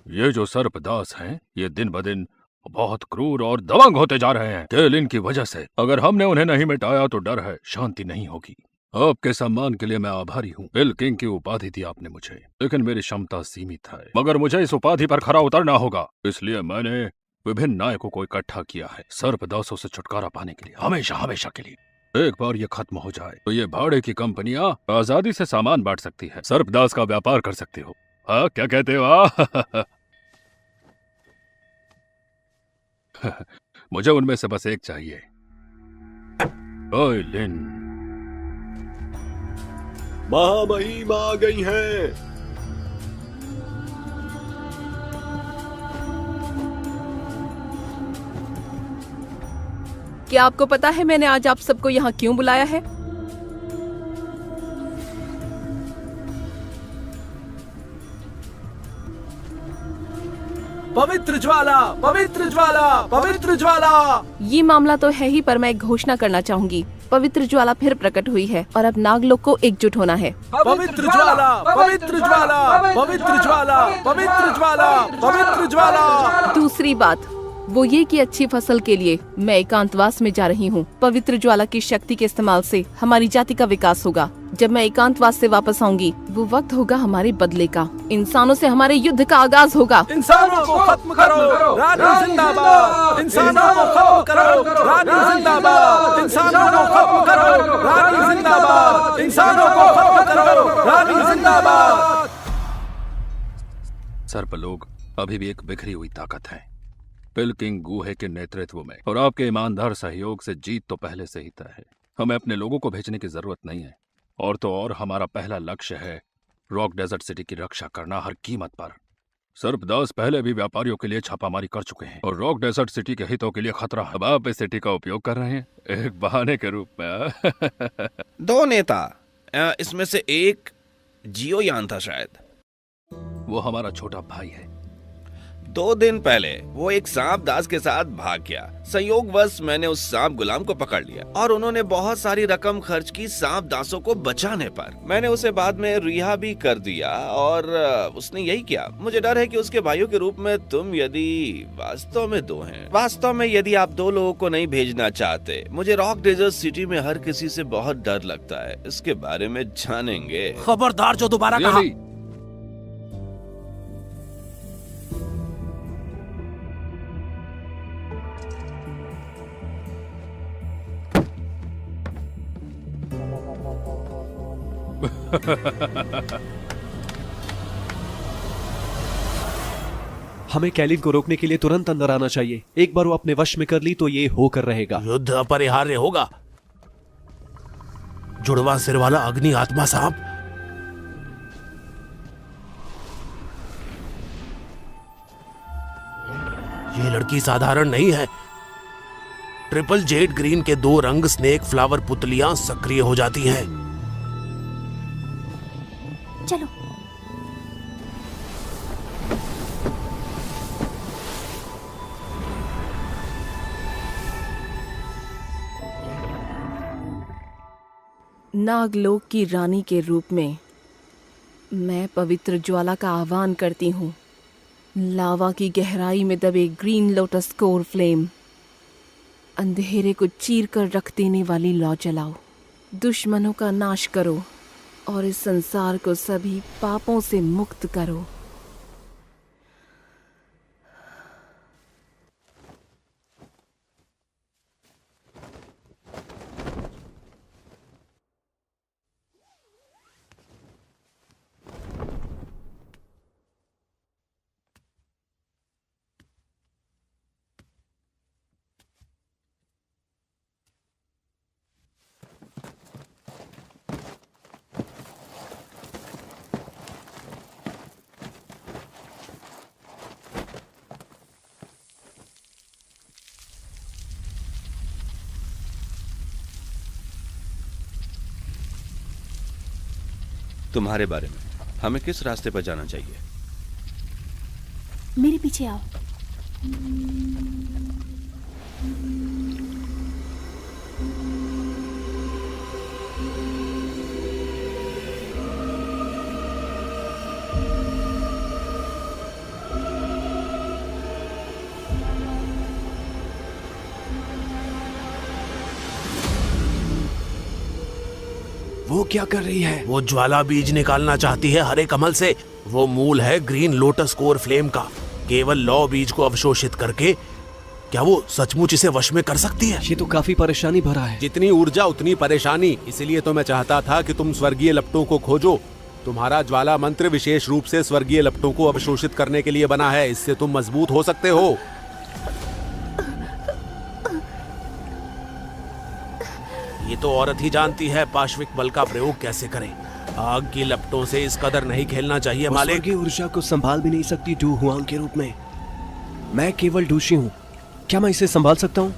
ये जो सर्पदास हैं, ये दिन ब दिन बहुत क्रूर और दबंग होते जा रहे हैं। केलिन की वजह से अगर हमने उन्हें नहीं मिटाया तो डर है शांति नहीं होगी। आपके सम्मान के लिए मैं आभारी हूँ। बिल किंग की उपाधि दी आपने मुझे, लेकिन मेरी क्षमता सीमित है। मगर मुझे इस उपाधि पर खरा उतरना होगा, इसलिए मैंने विभिन्न नायकों को इकट्ठा किया है सर्पदासों से छुटकारा पाने के लिए, हमेशा हमेशा के लिए। एक बार ये खत्म हो जाए तो ये भाड़े की कंपनियां आजादी से सामान बांट सकती है, सर्पदास का व्यापार कर सकती हो। हाँ, क्या कहते हो? मुझे उनमें से बस एक चाहिए। ओए लिन, महामहिम आ गई है। क्या आपको पता है मैंने आज आप सबको यहाँ क्यों बुलाया है? पवित्र ज्वाला, पवित्र ज्वाला, पवित्र ज्वाला। ये मामला तो है ही, पर मैं एक घोषणा करना चाहूंगी। पवित्र ज्वाला फिर प्रकट हुई है और अब नागलोक को एकजुट होना है। पवित्र ज्वाला, पवित्र ज्वाला, पवित्र ज्वाला, पवित्र ज्वाला, पवित्र ज्वाला। दूसरी बात वो ये कि अच्छी फसल के लिए मैं एकांतवास में जा रही हूँ। पवित्र ज्वाला की शक्ति के इस्तेमाल से हमारी जाति का विकास होगा। जब मैं एकांतवास से वापस आऊंगी वो वक्त होगा हमारे बदले का। इंसानों से हमारे युद्ध का आगाज होगा। इंसानों को खत्म करो, रानी जिंदाबाद। इंसानों को खत्म करो, रानी जिंदाबाद। इंसानों को खत्म करो, रानी जिंदाबाद। इंसानों को खत्म करो, रानी जिंदाबाद। सर्प लोग अभी भी एक बिखरी हुई ताकत है। बिल किंग गुहे के नेतृत्व में और आपके ईमानदार सहयोग से जीत तो पहले से ही तय है। हमें अपने लोगों को भेजने की जरूरत नहीं है। और तो और हमारा पहला लक्ष्य है रॉक डेजर्ट सिटी की रक्षा करना हर कीमत पर। सर्पदास पहले भी व्यापारियों के लिए छापामारी कर चुके हैं और रॉक डेजर्ट सिटी के हितों के लिए खतरा। अब आप इस सिटी का उपयोग कर रहे हैं एक बहाने के रूप में। दो नेता, इसमें से एक जियो यान था शायद। वो हमारा छोटा भाई है। 2 दिन पहले वो एक सांप दास के साथ भाग गया। संयोगवश मैंने उस सांप गुलाम को पकड़ लिया और उन्होंने बहुत सारी रकम खर्च की सांप दासों को बचाने पर। मैंने उसे बाद में रिहा भी कर दिया और उसने यही किया। मुझे डर है कि उसके भाइयों के रूप में तुम यदि वास्तव में 2 हैं। वास्तव में यदि आप 2 लोगों को नहीं भेजना चाहते, मुझे रॉक डेजर्ट सिटी में हर किसी से बहुत डर लगता है। इसके बारे में जानेंगे। खबरदार जो दोबारा कहा। हमें कैलिन को रोकने के लिए तुरंत अंदर आना चाहिए। एक बार वो अपने वश में कर ली तो ये होकर रहेगा। युद्ध अपरिहार्य होगा। जुड़वा सिर वाला अग्नि आत्मा सांप, ये लड़की साधारण नहीं है। ट्रिपल जेड ग्रीन के 2 रंग स्नेक फ्लावर पुतलियां सक्रिय हो जाती हैं। चलो। नागलोक की रानी के रूप में मैं पवित्र ज्वाला का आह्वान करती हूँ। लावा की गहराई में दबे ग्रीन लोटस कोर फ्लेम, अंधेरे को चीर कर रख देने वाली लौ जलाओ। दुश्मनों का नाश करो और इस संसार को सभी पापों से मुक्त करो। तुम्हारे बारे में, हमें किस रास्ते पर जाना चाहिए? मेरे पीछे आओ। वो क्या कर रही है? वो ज्वाला बीज निकालना चाहती है हरे कमल से। वो मूल है ग्रीन लोटस कोर फ्लेम का। केवल लौ बीज को अवशोषित करके क्या वो सचमुच इसे वश में कर सकती है? ये तो काफी परेशानी भरा है। जितनी ऊर्जा उतनी परेशानी। इसीलिए तो मैं चाहता था कि तुम स्वर्गीय लपटों को खोजो। तुम्हारा ज्वाला मंत्र विशेष रूप से स्वर्गीय लपटों को अवशोषित करने के लिए बना है। इससे तुम मजबूत हो सकते हो। ये तो औरत ही जानती है पाश्विक बल का प्रयोग कैसे करें। आग की लपटों से इस कदर नहीं खेलना चाहिए मालिक। स्वर्गीय ऊर्जा को संभाल भी नहीं सकती डू हुआंग के रूप में। मैं केवल डूशी हूँ, क्या मैं इसे संभाल सकता हूँ?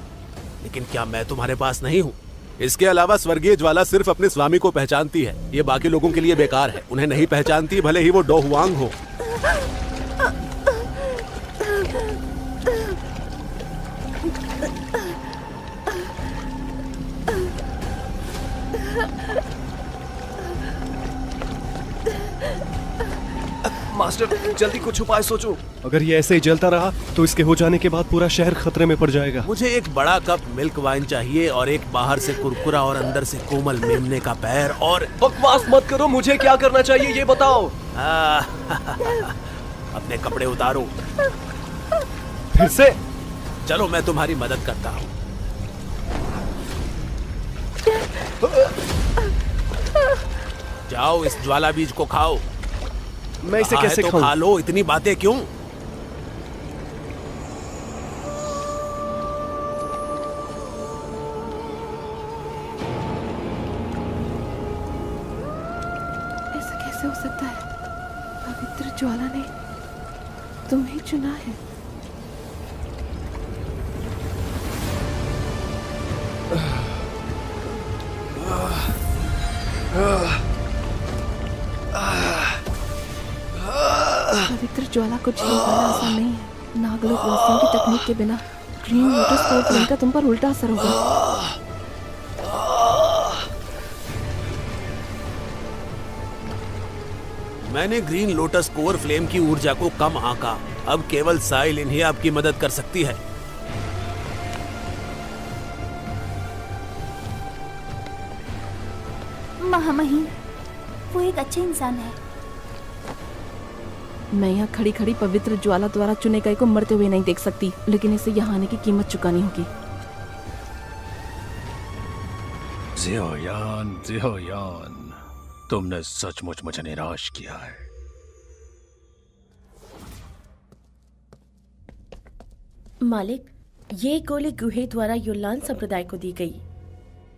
लेकिन क्या मैं तुम्हारे पास नहीं हूँ? इसके अलावा स्वर्गीय ज्वाला सिर्फ अपने स्वामी को पहचानती है। ये बाकी लोगों के लिए बेकार है। उन्हें नहीं पहचानती, भले ही वो डो हुआंग हो। मास्टर, जल्दी कुछ उपाय सोचो। अगर ये ऐसे ही जलता रहा तो इसके हो जाने के बाद पूरा शहर खतरे में पड़ जाएगा। मुझे एक बड़ा कप मिल्क वाइन चाहिए और एक बाहर से कुरकुरा और अंदर से कोमल मेमने का पैर। और बकवास मत करो, मुझे क्या करना चाहिए ये बताओ। अपने कपड़े उतारो। फिर से? चलो मैं तुम्हारी मदद करता हूँ। जाओ इस ज्वाला बीज को खाओ। मैं इसे कैसे खाऊं? खा लो, इतनी बातें क्यों? ऐसा कैसे हो सकता है? पवित्र ज्वाला ने तुम्हें चुना है। पवित्र ज्वाला को झेल पाना आसान नहीं है। नागलोक वासियों की तकनीक के बिना ग्रीन लोटस कोर फ्लेम का तुम पर उल्टा असर होगा। मैंने ग्रीन लोटस कोर फ्लेम की ऊर्जा को कम आंका। अब केवल साइलिन ही आपकी मदद कर सकती है। महामहिम, वो एक अच्छे इंसान है। मैं यहाँ खड़ी खड़ी पवित्र ज्वाला द्वारा चुने गए को मरते हुए नहीं देख सकती, लेकिन इसे यहाँ आने की कीमत चुकानी होगी। जियोयान, तुमने सचमुच मुझे निराश किया है। मालिक, ये गोली गुहे द्वारा युनलान संप्रदाय को दी गई।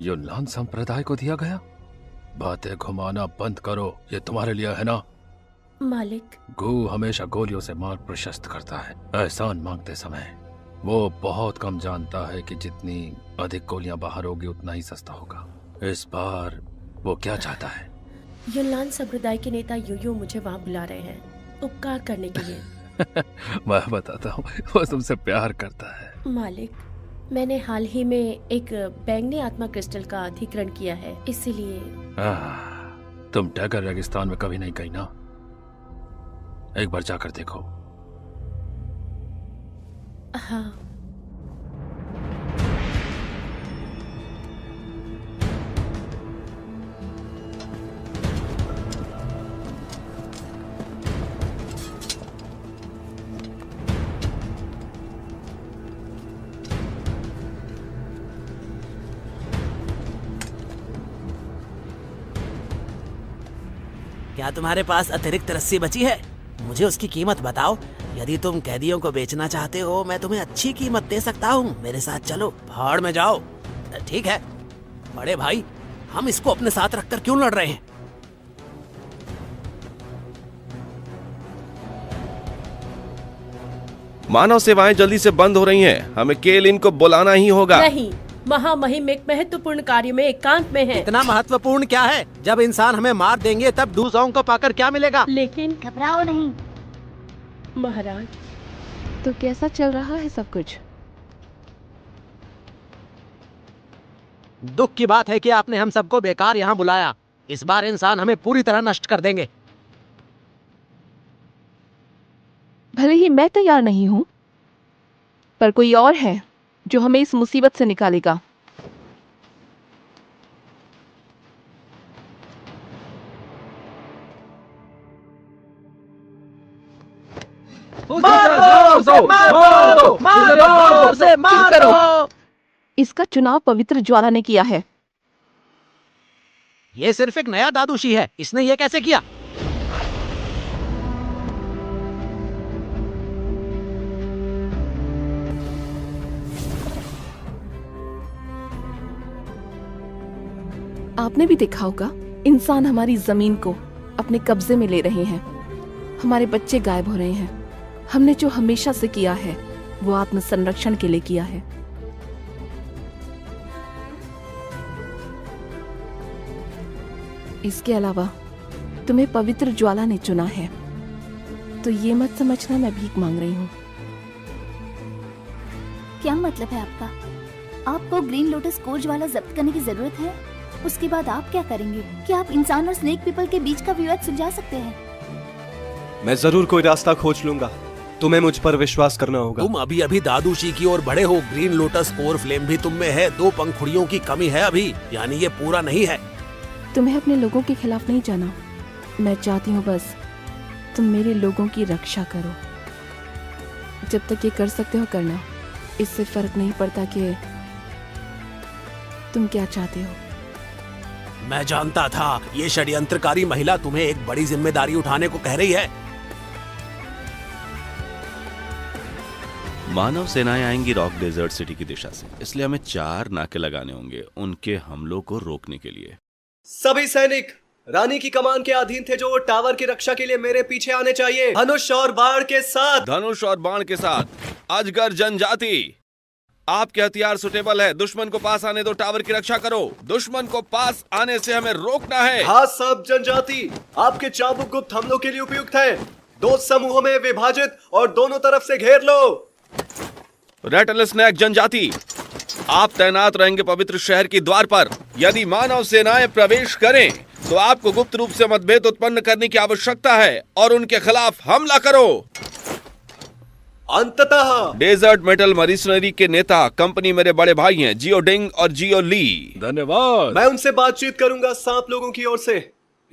युनलान संप्रदाय को दिया गया? बातें घुमाना बंद करो, ये तुम्हारे लिए है ना? मालिक, गु हमेशा गोलियों से मार्ग प्रशस्त करता है। एहसान मांगते समय वो बहुत कम जानता है कि जितनी अधिक गोलियां बाहर होगी उतना ही सस्ता होगा। इस बार वो क्या चाहता है? युनलान संप्रदाय के नेता यूयो मुझे वहाँ बुला रहे हैं, उपकार करने के लिए। मैं बताता हूँ, वो तुमसे प्यार करता है। मालिक, मैंने हाल ही में एक बैंगनी आत्मा क्रिस्टल का अधिग्रहण किया है, इसीलिए। तुम टैगर रेगिस्तान में कभी नहीं गई ना? एक बार जाकर देखो। हाँ। क्या तुम्हारे पास अतिरिक्त रस्सी बची है? मुझे उसकी कीमत बताओ। यदि तुम कैदियों को बेचना चाहते हो, मैं तुम्हें अच्छी कीमत दे सकता हूँ। मेरे साथ चलो। भाड़ में जाओ। ठीक है बड़े भाई, हम इसको अपने साथ रखकर क्यों लड़ रहे हैं? मानव सेवाएं जल्दी से बंद हो रही हैं। हमें केलिन को बुलाना ही होगा। नहीं, महामहिम एक महत्वपूर्ण कार्य में एकांत में है। इतना महत्वपूर्ण क्या है? जब इंसान हमें मार देंगे तब दूसरों को पाकर क्या मिलेगा? लेकिन घबराओ नहीं। महाराज, तो कैसा चल रहा है सब कुछ? दुख की बात है कि आपने हम सबको बेकार यहाँ बुलाया। इस बार इंसान हमें पूरी तरह नष्ट कर देंगे। भले ही मैं तैयार नहीं हूँ, पर कोई और है जो हमें इस मुसीबत से निकालेगा। चुप करो। इसका चुनाव पवित्र ज्वाला ने किया है। ये सिर्फ एक नया दादूशी है। इसने ये कैसे किया? आपने भी देखा होगा, इंसान हमारी जमीन को अपने कब्जे में ले रहे हैं। हमारे बच्चे गायब हो रहे हैं। हमने जो हमेशा से किया है वो आत्म संरक्षण के लिए किया है। इसके अलावा तुम्हें पवित्र ज्वाला ने चुना है, तो ये मत समझना मैं भीख मांग रही हूँ। क्या मतलब है आपका? आपको ग्रीन लोटस कोर ज्वाला जब्त करने की जरूरत है? उसके बाद आप क्या करेंगे? क्या आप इंसान और स्नेक पीपल के बीच का विवाद सुलझा सकते हैं? मैं जरूर कोई रास्ता खोज लूंगा। तुम्हें मुझ पर विश्वास करना होगा। तुम अभी अभी दादूशी की ओर बढ़े हो। ग्रीन लोटस कोर फ्लेम भी तुम में है। 2 पंखुड़ियों की कमी है अभी, यानी ये पूरा नहीं है। तुम्हें अपने लोगों के खिलाफ नहीं जाना। मैं चाहती हूँ बस तुम मेरे लोगों की रक्षा करो। जब तक ये कर सकते हो करना। इससे फर्क नहीं पड़ता कि तुम क्या चाहते हो। मैं जानता था ये षड्यंत्रकारी महिला तुम्हें एक बड़ी जिम्मेदारी उठाने को कह रही है। मानव सेनाएं आएंगी रॉक डेजर्ट सिटी की दिशा से, इसलिए हमें 4 नाके लगाने होंगे उनके हमलों को रोकने के लिए। सभी सैनिक रानी की कमान के अधीन थे जो टावर की रक्षा के लिए मेरे पीछे आने चाहिए। धनुष और बाण के साथ। धनुष और बाण के साथ। अजगर जनजाति, आपके हथियार सुटेबल है। दुश्मन को पास आने दो, टावर की रक्षा करो। दुश्मन को पास आने से हमें रोकना है। हाँ सब जनजाति, आपके चाबुक गुप्त हमलों के लिए उपयुक्त है। 2 समूहों में विभाजित और दोनों तरफ से घेर लो। रेटल स्नैक जनजाति, आप तैनात रहेंगे पवित्र शहर की द्वार पर। यदि मानव सेनाएं प्रवेश करें तो आपको गुप्त रूप से मतभेद उत्पन्न करने की आवश्यकता है और उनके खिलाफ हमला करो। अंततः डेजर्ट मेटल मरीशनरी के नेता कंपनी मेरे बड़े भाई हैं, जियो डिंग और जियो ली। धन्यवाद। मैं उनसे बातचीत करूंगा सांप लोगों की ओर से।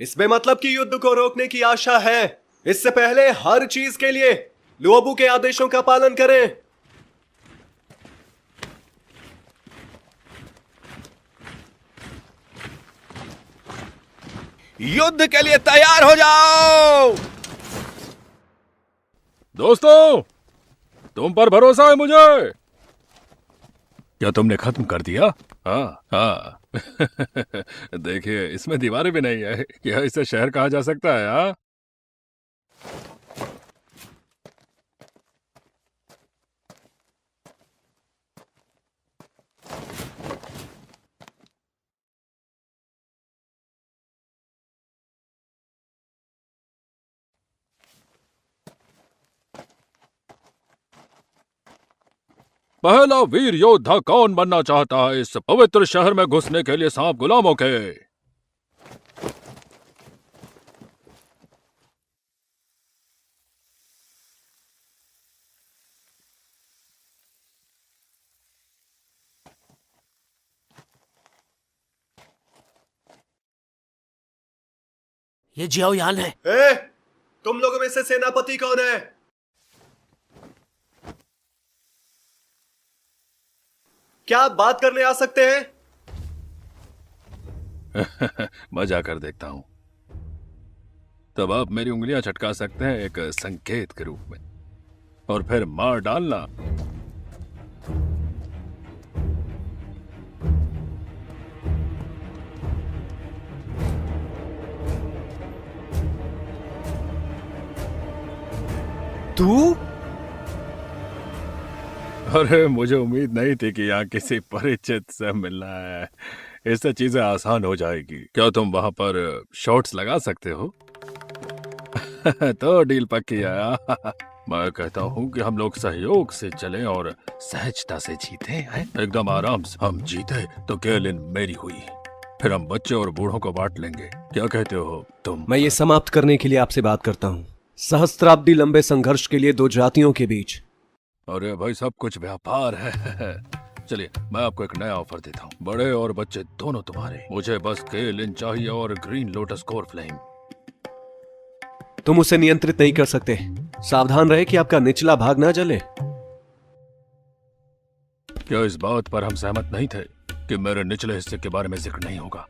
इसमें मतलब कि युद्ध को रोकने की आशा है। इससे पहले हर चीज के लिए लुओबू के आदेशों का पालन करें। युद्ध के लिए तैयार हो जाओ। दोस्तों, तुम पर भरोसा है मुझे। क्या तुमने खत्म कर दिया? हाँ हाँ। देखिए, इसमें दीवारें भी नहीं है। क्या इसे शहर कहा जा सकता है? हाँ, पहला वीर योद्धा कौन बनना चाहता है इस पवित्र शहर में घुसने के लिए सांप गुलामों के? ये जियाओ यान है। तुम लोगों में से सेनापति कौन है? क्या आप बात करने आ सकते हैं? मजा कर देखता हूं। तब आप मेरी उंगलियां चटका सकते हैं एक संकेत के रूप में, और फिर मार डालना। तू? अरे मुझे उम्मीद नहीं थी कि यहाँ किसी परिचित से मिलना है। इससे चीजें आसान हो जाएगी। क्या तुम वहां पर शॉट्स लगा सकते हो? तो डील पक्की है। मैं कहता हूँ कि हम लोग सहयोग से चलें और सहजता से जीते हैं। एकदम आराम से। हम जीते तो केलिन मेरी हुई, फिर हम बच्चे और बूढ़ों को बांट लेंगे। क्या कहते हो तुम? मैं ये समाप्त करने के लिए आपसे बात करता हूँ। सहस्त्राब्दी लंबे संघर्ष के लिए दो जातियों के बीच। अरे भाई, सब कुछ व्यापार है। चलिए, मैं आपको एक नया ऑफर देता हूँ। बड़े और बच्चे दोनों तुम्हारे। मुझे बस केलिन चाहिए और ग्रीन लोटस कोर फ्लेम। तुम उसे नियंत्रित नहीं कर सकते। सावधान रहे कि आपका निचला भाग ना जले। क्या इस बात पर हम सहमत नहीं थे कि मेरे निचले हिस्से के बारे में जिक्र नहीं होगा?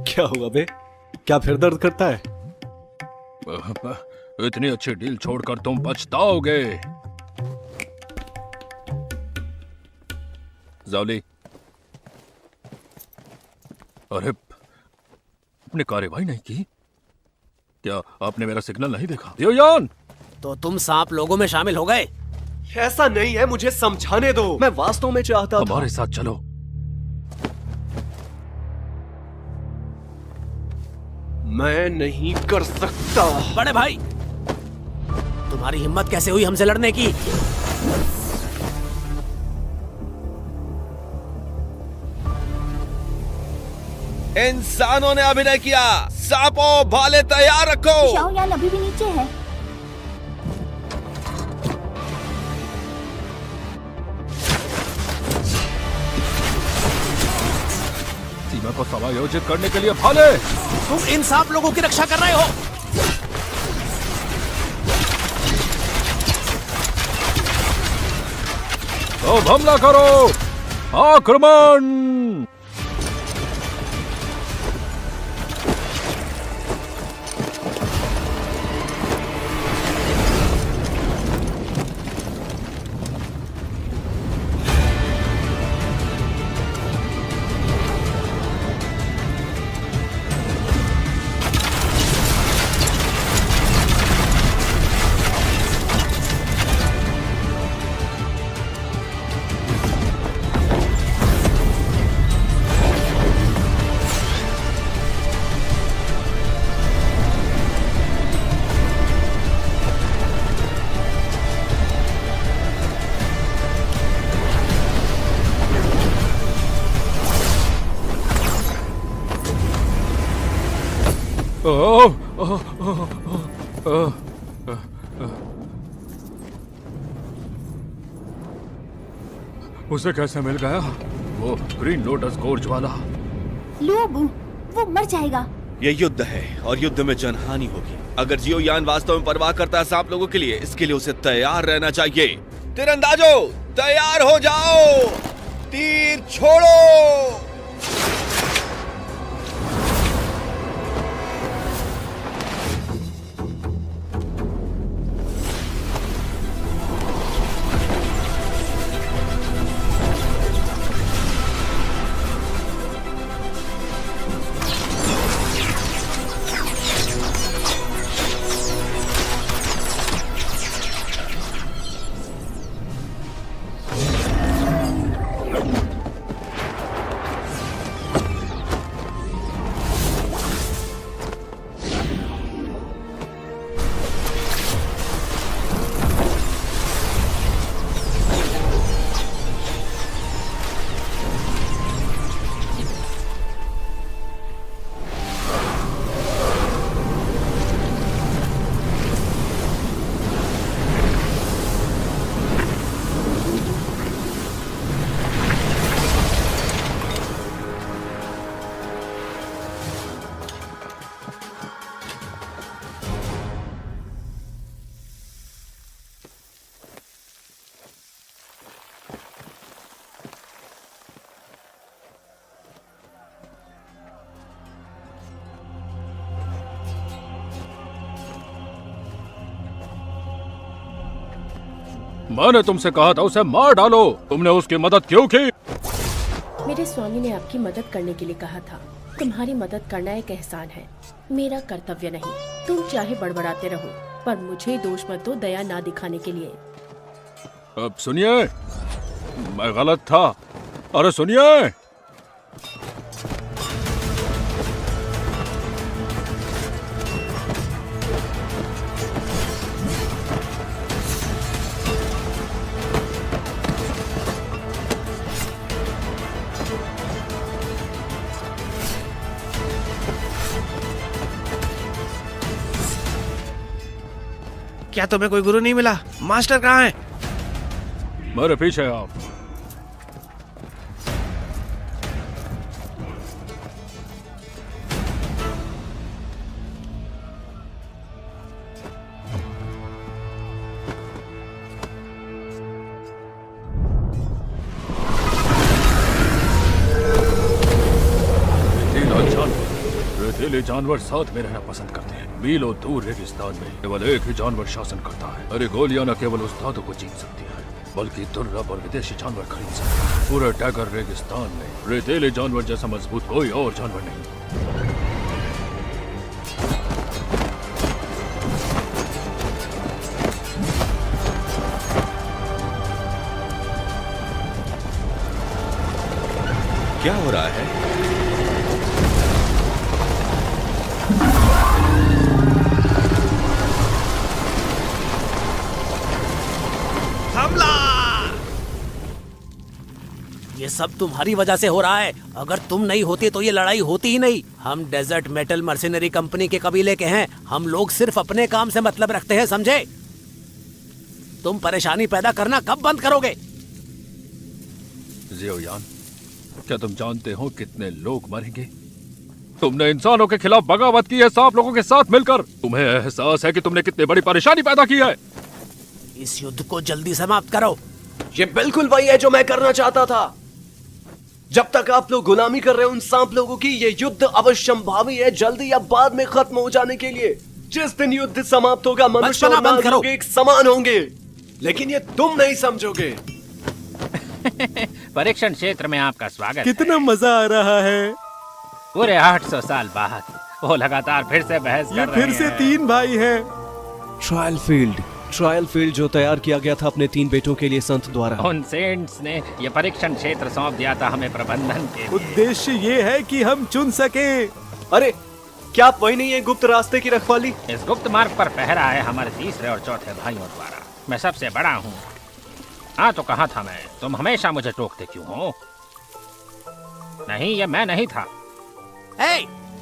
क्या हुआ बे? क्या फिर दर्द करता है? इतनी अच्छी डील छोड़कर तुम पछताओगे। जावली, अरे अपने कार्यवाही नहीं की? क्या आपने मेरा सिग्नल नहीं देखा? दियोयान! तो तुम सांप लोगों में शामिल हो गए? ऐसा नहीं है, मुझे समझाने दो। मैं वास्तव में चाहता था। हमारे साथ चलो। मैं नहीं कर सकता। बड़े भाई, तुम्हारी हिम्मत कैसे हुई हमसे लड़ने की? इंसानों ने अभिनय किया। सांपों भाले तैयार रखो। शाओयान अभी भी नीचे है। सीमा को समायोजित करने के लिए भाले। तुम इन सांप लोगों की रक्षा कर रहे हो। तो हमला करो। आक्रमण! उसे कैसे मिल गया? वो ग्रीन लोटस कोर्ज वाला। लूब, वो मर जाएगा। ये युद्ध है और युद्ध में जनहानि होगी। अगर जियोयान वास्तव में परवाह करता है सांप लोगों के लिए, इसके लिए उसे तैयार रहना चाहिए। तीरंदाजों, तैयार हो जाओ। तीर छोड़ो। मैंने तुमसे कहा था उसे मार डालो, तुमने उसकी मदद क्यों की? मेरे स्वामी ने आपकी मदद करने के लिए कहा था। तुम्हारी मदद करना एक एहसान है, मेरा कर्तव्य नहीं। तुम चाहे बड़बड़ाते रहो, पर मुझे दोष मत दो दया ना दिखाने के लिए। अब सुनिए, मैं गलत था। अरे सुनिए, क्या तुम्हें कोई गुरु नहीं मिला? मास्टर कहाँ है? मेरे पीछे आप। रेतीले जानवर साथ में रहना पसंद करते हैं। मीलों दूर रेगिस्तान में केवल एक ही जानवर शासन करता है। अरे गोलियां न केवल उस्तादों को जीत सकती है, बल्कि दुर्लभ और विदेशी जानवर खरीद सकते हैं। पूरे टैगर रेगिस्तान में रेतीले जानवर जैसा मजबूत कोई और जानवर नहीं। क्या हो रहा है? हमला! ये सब तुम्हारी वजह से हो रहा है। अगर तुम नहीं होते तो ये लड़ाई होती ही नहीं। हम डेजर्ट मेटल मर्सिनरी कंपनी के कबीले के हैं। हम लोग सिर्फ अपने काम से मतलब रखते हैं, समझे? तुम परेशानी पैदा करना कब बंद करोगे? ज़ियोयान, क्या तुम जानते हो कितने लोग मरेंगे? तुमने इंसानों के खिलाफ बगावत की है, सांप लोगों के साथ मिलकर। तुम्हें एहसास है कि तुमने कितनी बड़ी परेशानी पैदा की है? इस युद्ध को जल्दी समाप्त करो। ये बिल्कुल वही है जो मैं करना चाहता था। जब तक आप लोग गुलामी कर रहे हो उन सांप लोगों की, ये युद्ध अवश्यंभावी है, जल्दी या बाद में खत्म हो जाने के लिए। जिस दिन युद्ध समाप्त होगा, मनुष्य और नाग लोग एक समान होंगे, लेकिन ये तुम नहीं समझोगे। परीक्षण क्षेत्र में आपका स्वागत। कितना मजा आ रहा है। पूरे 800 साल बाद वो लगातार फिर से बहस कर रहे हैं। फिर से 3 भाई हैं। ट्रायल फील्ड जो तैयार किया गया था अपने 3 बेटों के लिए संत द्वारा। उन सेंट्स ने ये परीक्षण क्षेत्र सौंप दिया था हमें प्रबंधन के लिए। उद्देश्य ये है कि हम चुन सके। अरे क्या आप वही नहीं है गुप्त रास्ते की रखवाली? इस गुप्त मार्ग पर पहरा है हमारे तीसरे और चौथे भाइयों द्वारा। मैं सबसे बड़ा हूँ। हाँ तो कहा था मैं, तुम हमेशा मुझे टोकते क्यों हो? नहीं, ये मैं नहीं था।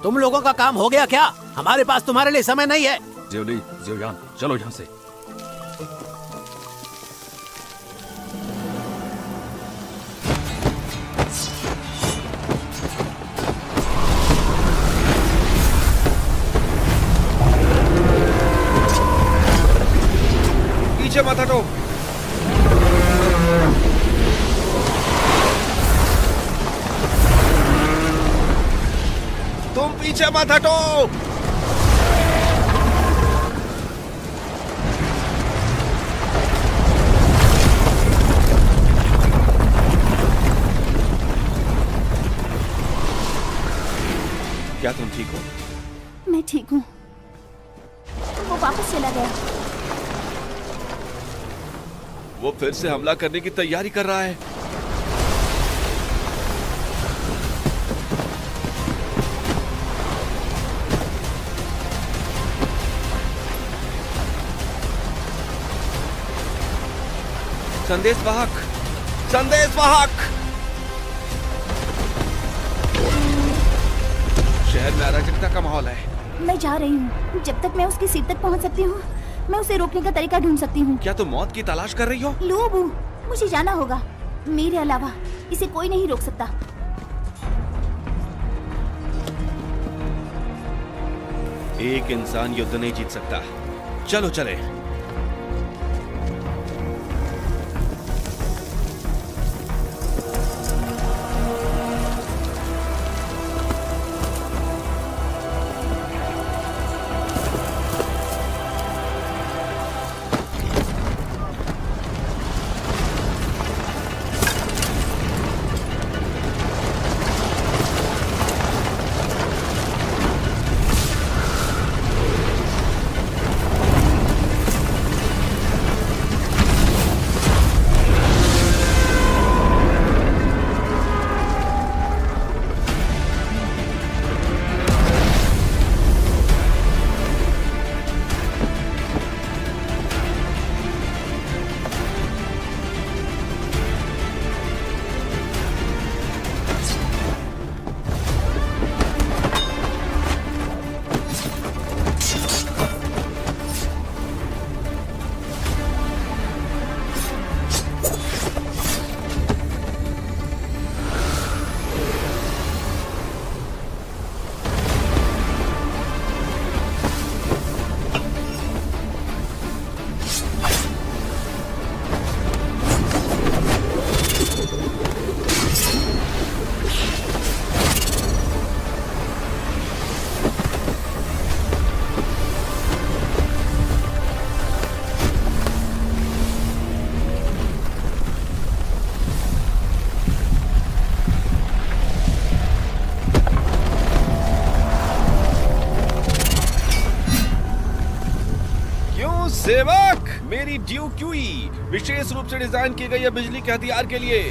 तुम लोगों का काम हो गया क्या? हमारे पास तुम्हारे लिए समय नहीं है। ज़ियोयान, चलो यहाँ से। पीछे मत हटो। तुम पीछे मत हटो। क्या तुम ठीक हो? मैं ठीक हूँ। वो वापस चला गया। वो फिर से हमला करने की तैयारी कर रहा है। संदेशवाहक, संदेशवाहक! शहर में अराजकता का माहौल है। मैं जा रही हूँ। जब तक मैं उसकी सीट तक पहुँच सकती हूँ, मैं उसे रोकने का तरीका ढूंढ सकती हूँ। क्या तुम मौत की तलाश कर रही हो? लूबू, मुझे जाना होगा। मेरे अलावा इसे कोई नहीं रोक सकता। एक इंसान युद्ध नहीं जीत सकता। चलो चले। मेरी ड्यू क्यूई, विशेष रूप से डिजाइन की गई है बिजली के हथियार के लिए।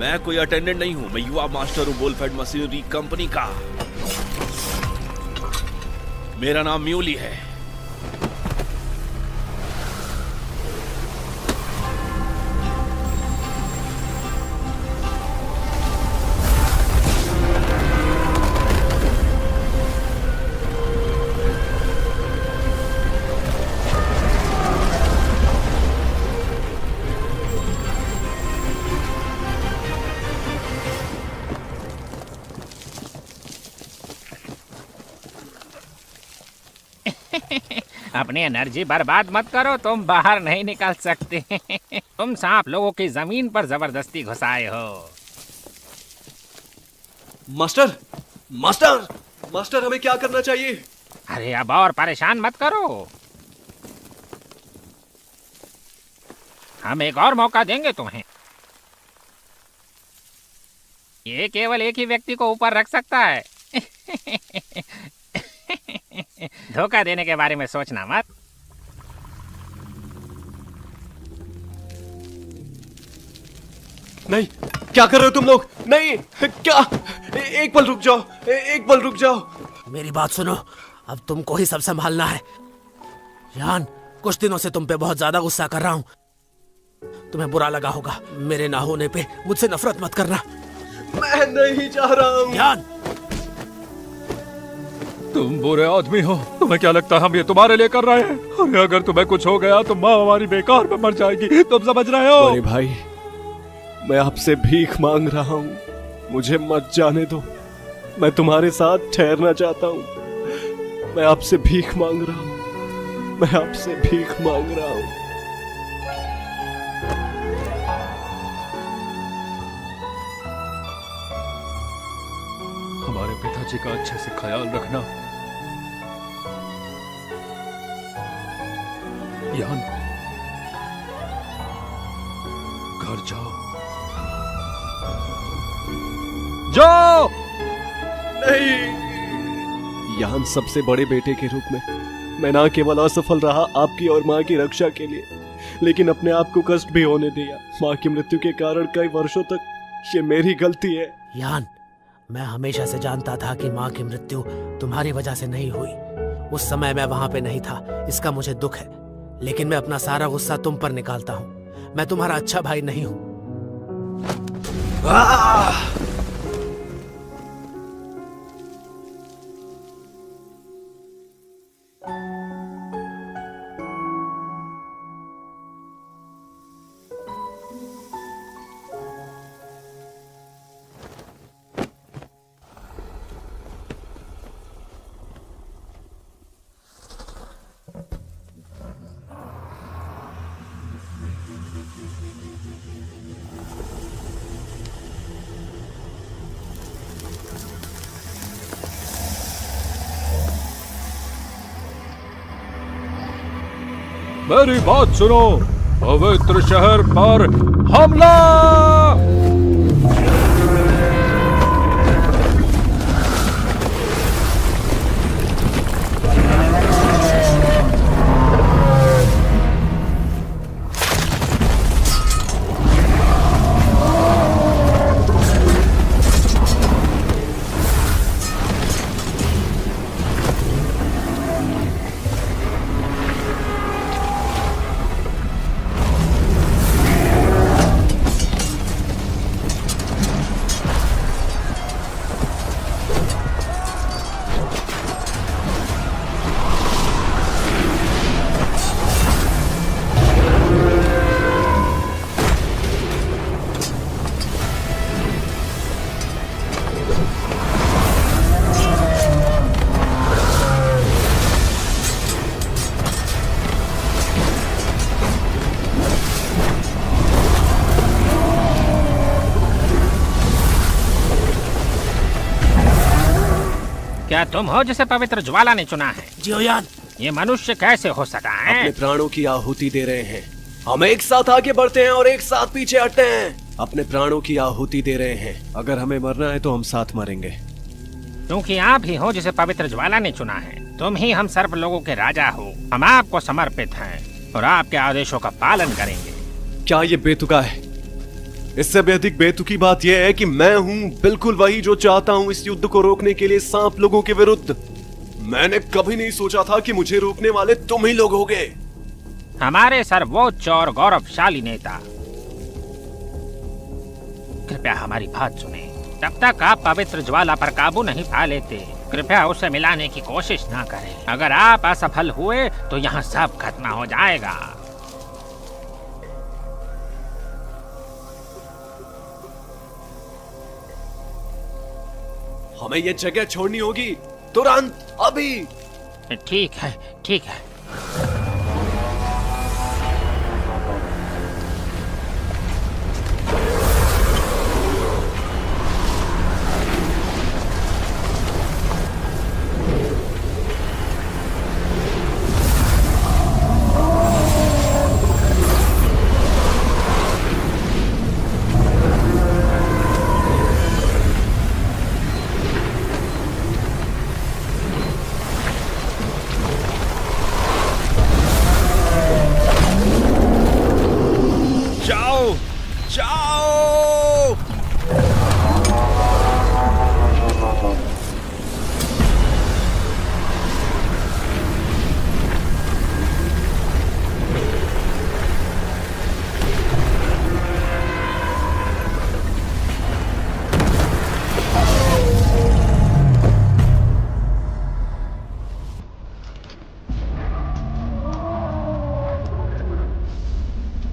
मैं कोई अटेंडेंट नहीं हूं, मैं युवा मास्टर हूं वोल्फेड मशीनरी कंपनी का। मेरा नाम म्यूली है। अपनी एनर्जी बर्बाद मत करो, तुम बाहर नहीं निकल सकते। तुम सांप लोगों की जमीन पर जबरदस्ती घुसाए हो। मास्टर मास्टर मास्टर, हमें क्या करना चाहिए? अरे अब और परेशान मत करो, हम एक और मौका देंगे तुम्हें। ये केवल एक ही व्यक्ति को ऊपर रख सकता है। धोखा देने के बारे में सोचना मत। नहीं, क्या कर रहे हो तुम लोग? नहीं, क्या? एक पल रुक जाओ, एक पल रुक जाओ। मेरी बात सुनो, अब तुमको ही सब संभालना है। यान, कुछ दिनों से तुम पे बहुत ज्यादा गुस्सा कर रहा हूँ। तुम्हें बुरा लगा होगा, मेरे ना होने पे मुझसे नफरत मत करना। मैं नहीं चाह रहा हूँ। यान, तुम बुरे आदमी हो। तुम्हें क्या लगता है हम ये तुम्हारे लिए कर रहे हैं? अरे अगर तुम्हें कुछ हो गया तो माँ हमारी बेकार में मर जाएगी, तुम समझ रहे हो? बड़े भाई, मैं आपसे भीख मांग रहा हूँ, मुझे मत जाने दो। मैं तुम्हारे साथ ठहरना चाहता हूँ। मैं आपसे भीख मांग रहा हूँ, मैं आपसे भीख मांग रहा हूँ। हमारे पिताजी का अच्छे से ख्याल रखना। यान, घर जाओ, जाओ। नहीं, यान सबसे बड़े बेटे के रूप में मैं ना केवल असफल रहा आपकी और माँ की रक्षा के लिए, लेकिन अपने आप को कष्ट भी होने दिया। माँ की मृत्यु के कारण कई वर्षों तक ये मेरी गलती है। यान, मैं हमेशा से जानता था कि माँ की मृत्यु तुम्हारी वजह से नहीं हुई। उस समय मैं वहां पे नहीं था, इसका मुझे दुख है, लेकिन मैं अपना सारा गुस्सा तुम पर निकालता हूँ। मैं तुम्हारा अच्छा भाई नहीं हूँ। मेरी बात सुनो, पवित्र शहर पर हमला! क्या तुम हो जिसे पवित्र ज्वाला ने चुना है? जियोयान, ये मनुष्य कैसे हो सका है? अपने प्राणों की आहुति दे रहे हैं। हम एक साथ आगे बढ़ते हैं और एक साथ पीछे हटते हैं। अपने प्राणों की आहुति दे रहे हैं। अगर हमें मरना है तो हम साथ मरेंगे। क्योंकि आप ही हो जिसे पवित्र ज्वाला ने चुना है। तुम ही हम सर्प लोगों के राजा हो। हम आपको समर्पित हैं और आपके आदेशों का पालन करेंगे। क्या ये बेतुका है? इससे भी अधिक बेतुकी बात यह है कि मैं हूँ बिल्कुल वही जो चाहता हूँ इस युद्ध को रोकने के लिए सांप लोगों के विरुद्ध। मैंने कभी नहीं सोचा था कि मुझे रोकने वाले तुम ही लोग होगे। हमारे सर्वोच्च और गौरवशाली नेता, कृपया हमारी बात सुने। जब तक आप पवित्र ज्वाला पर काबू नहीं पा लेते, कृपया उसे मिलाने की कोशिश ना करें। अगर आप असफल हुए तो यहाँ सब खत्म हो जाएगा। हमें ये जगह छोड़नी होगी तुरंत, अभी। ठीक है, ठीक है। जाओ जाओ।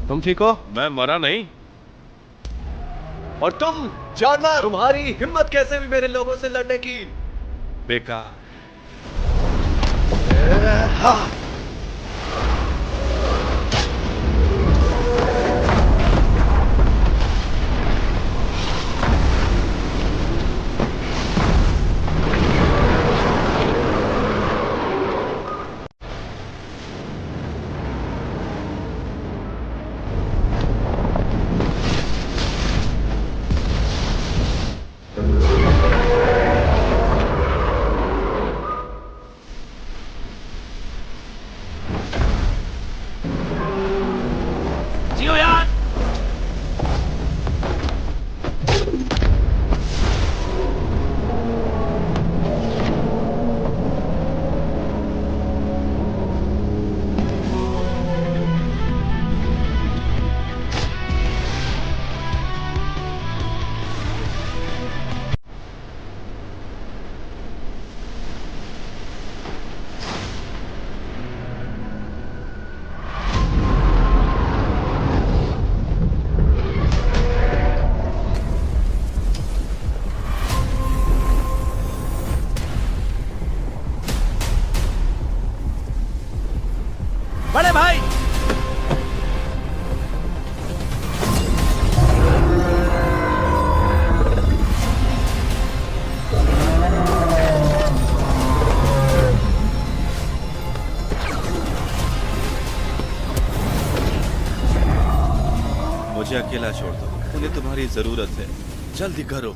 तुम ठीक हो? मैं मरा नहीं। और तुम जानवर, तुम्हारी हिम्मत कैसे भी मेरे लोगों से लड़ने की? बेकार। बड़े भाई, मुझे अकेला छोड़ दो, उन्हें तुम्हारी जरूरत है। जल्दी करो।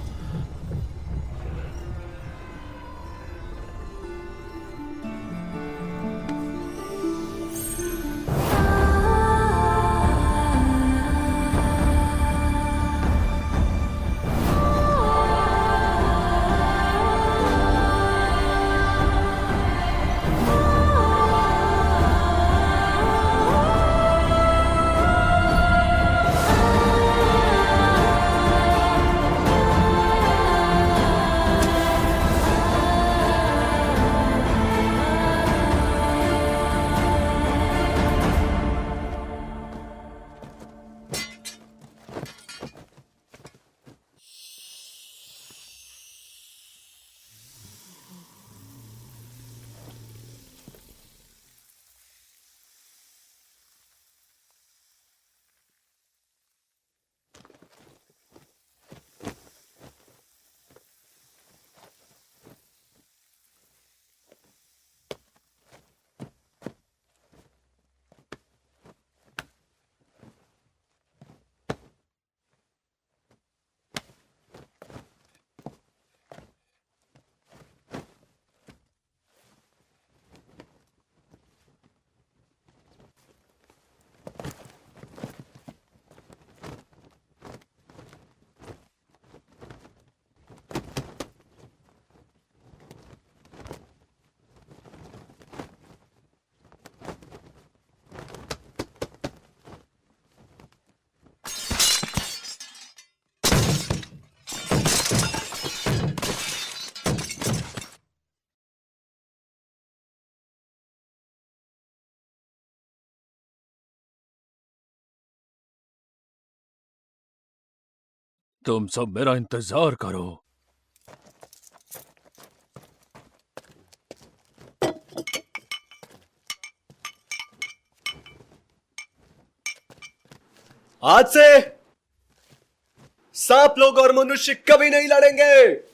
तुम सब मेरा इंतजार करो। आज से सांप लोग और मनुष्य कभी नहीं लड़ेंगे।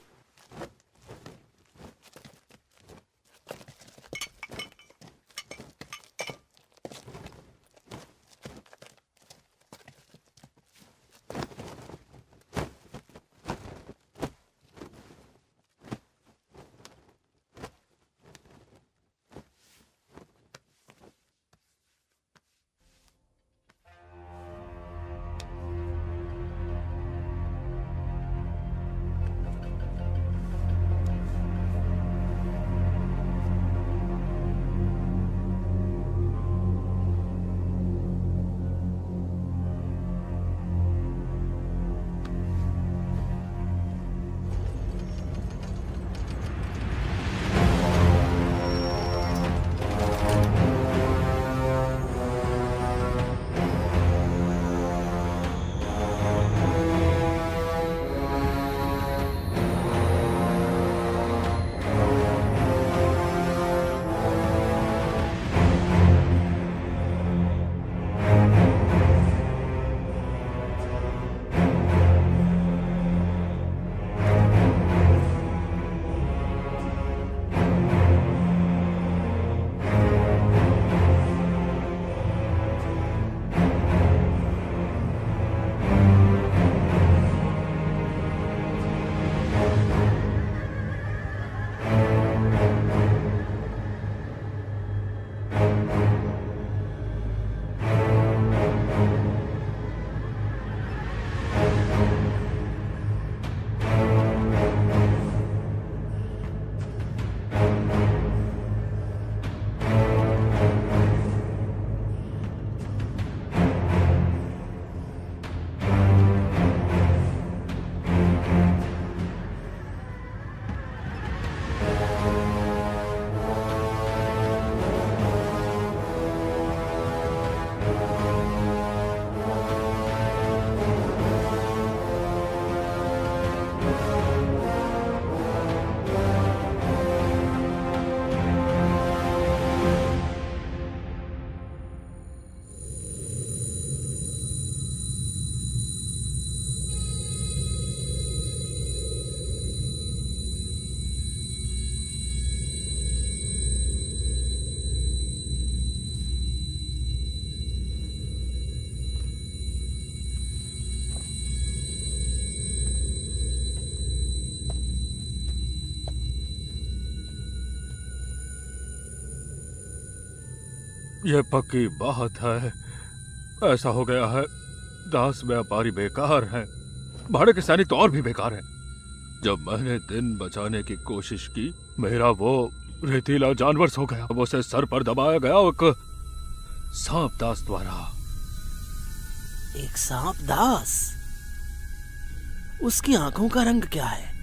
ये पक्की बात है, ऐसा हो गया है। दास व्यापारी बेकार हैं, भाड़े के सैनिक तो और भी बेकार हैं। जब मैंने दिन बचाने की कोशिश की, मेरा वो रेतीला जानवर सो गया। वो उसे सर पर दबाया गया एक सांप दास द्वारा। एक सांप दास? उसकी आंखों का रंग क्या है?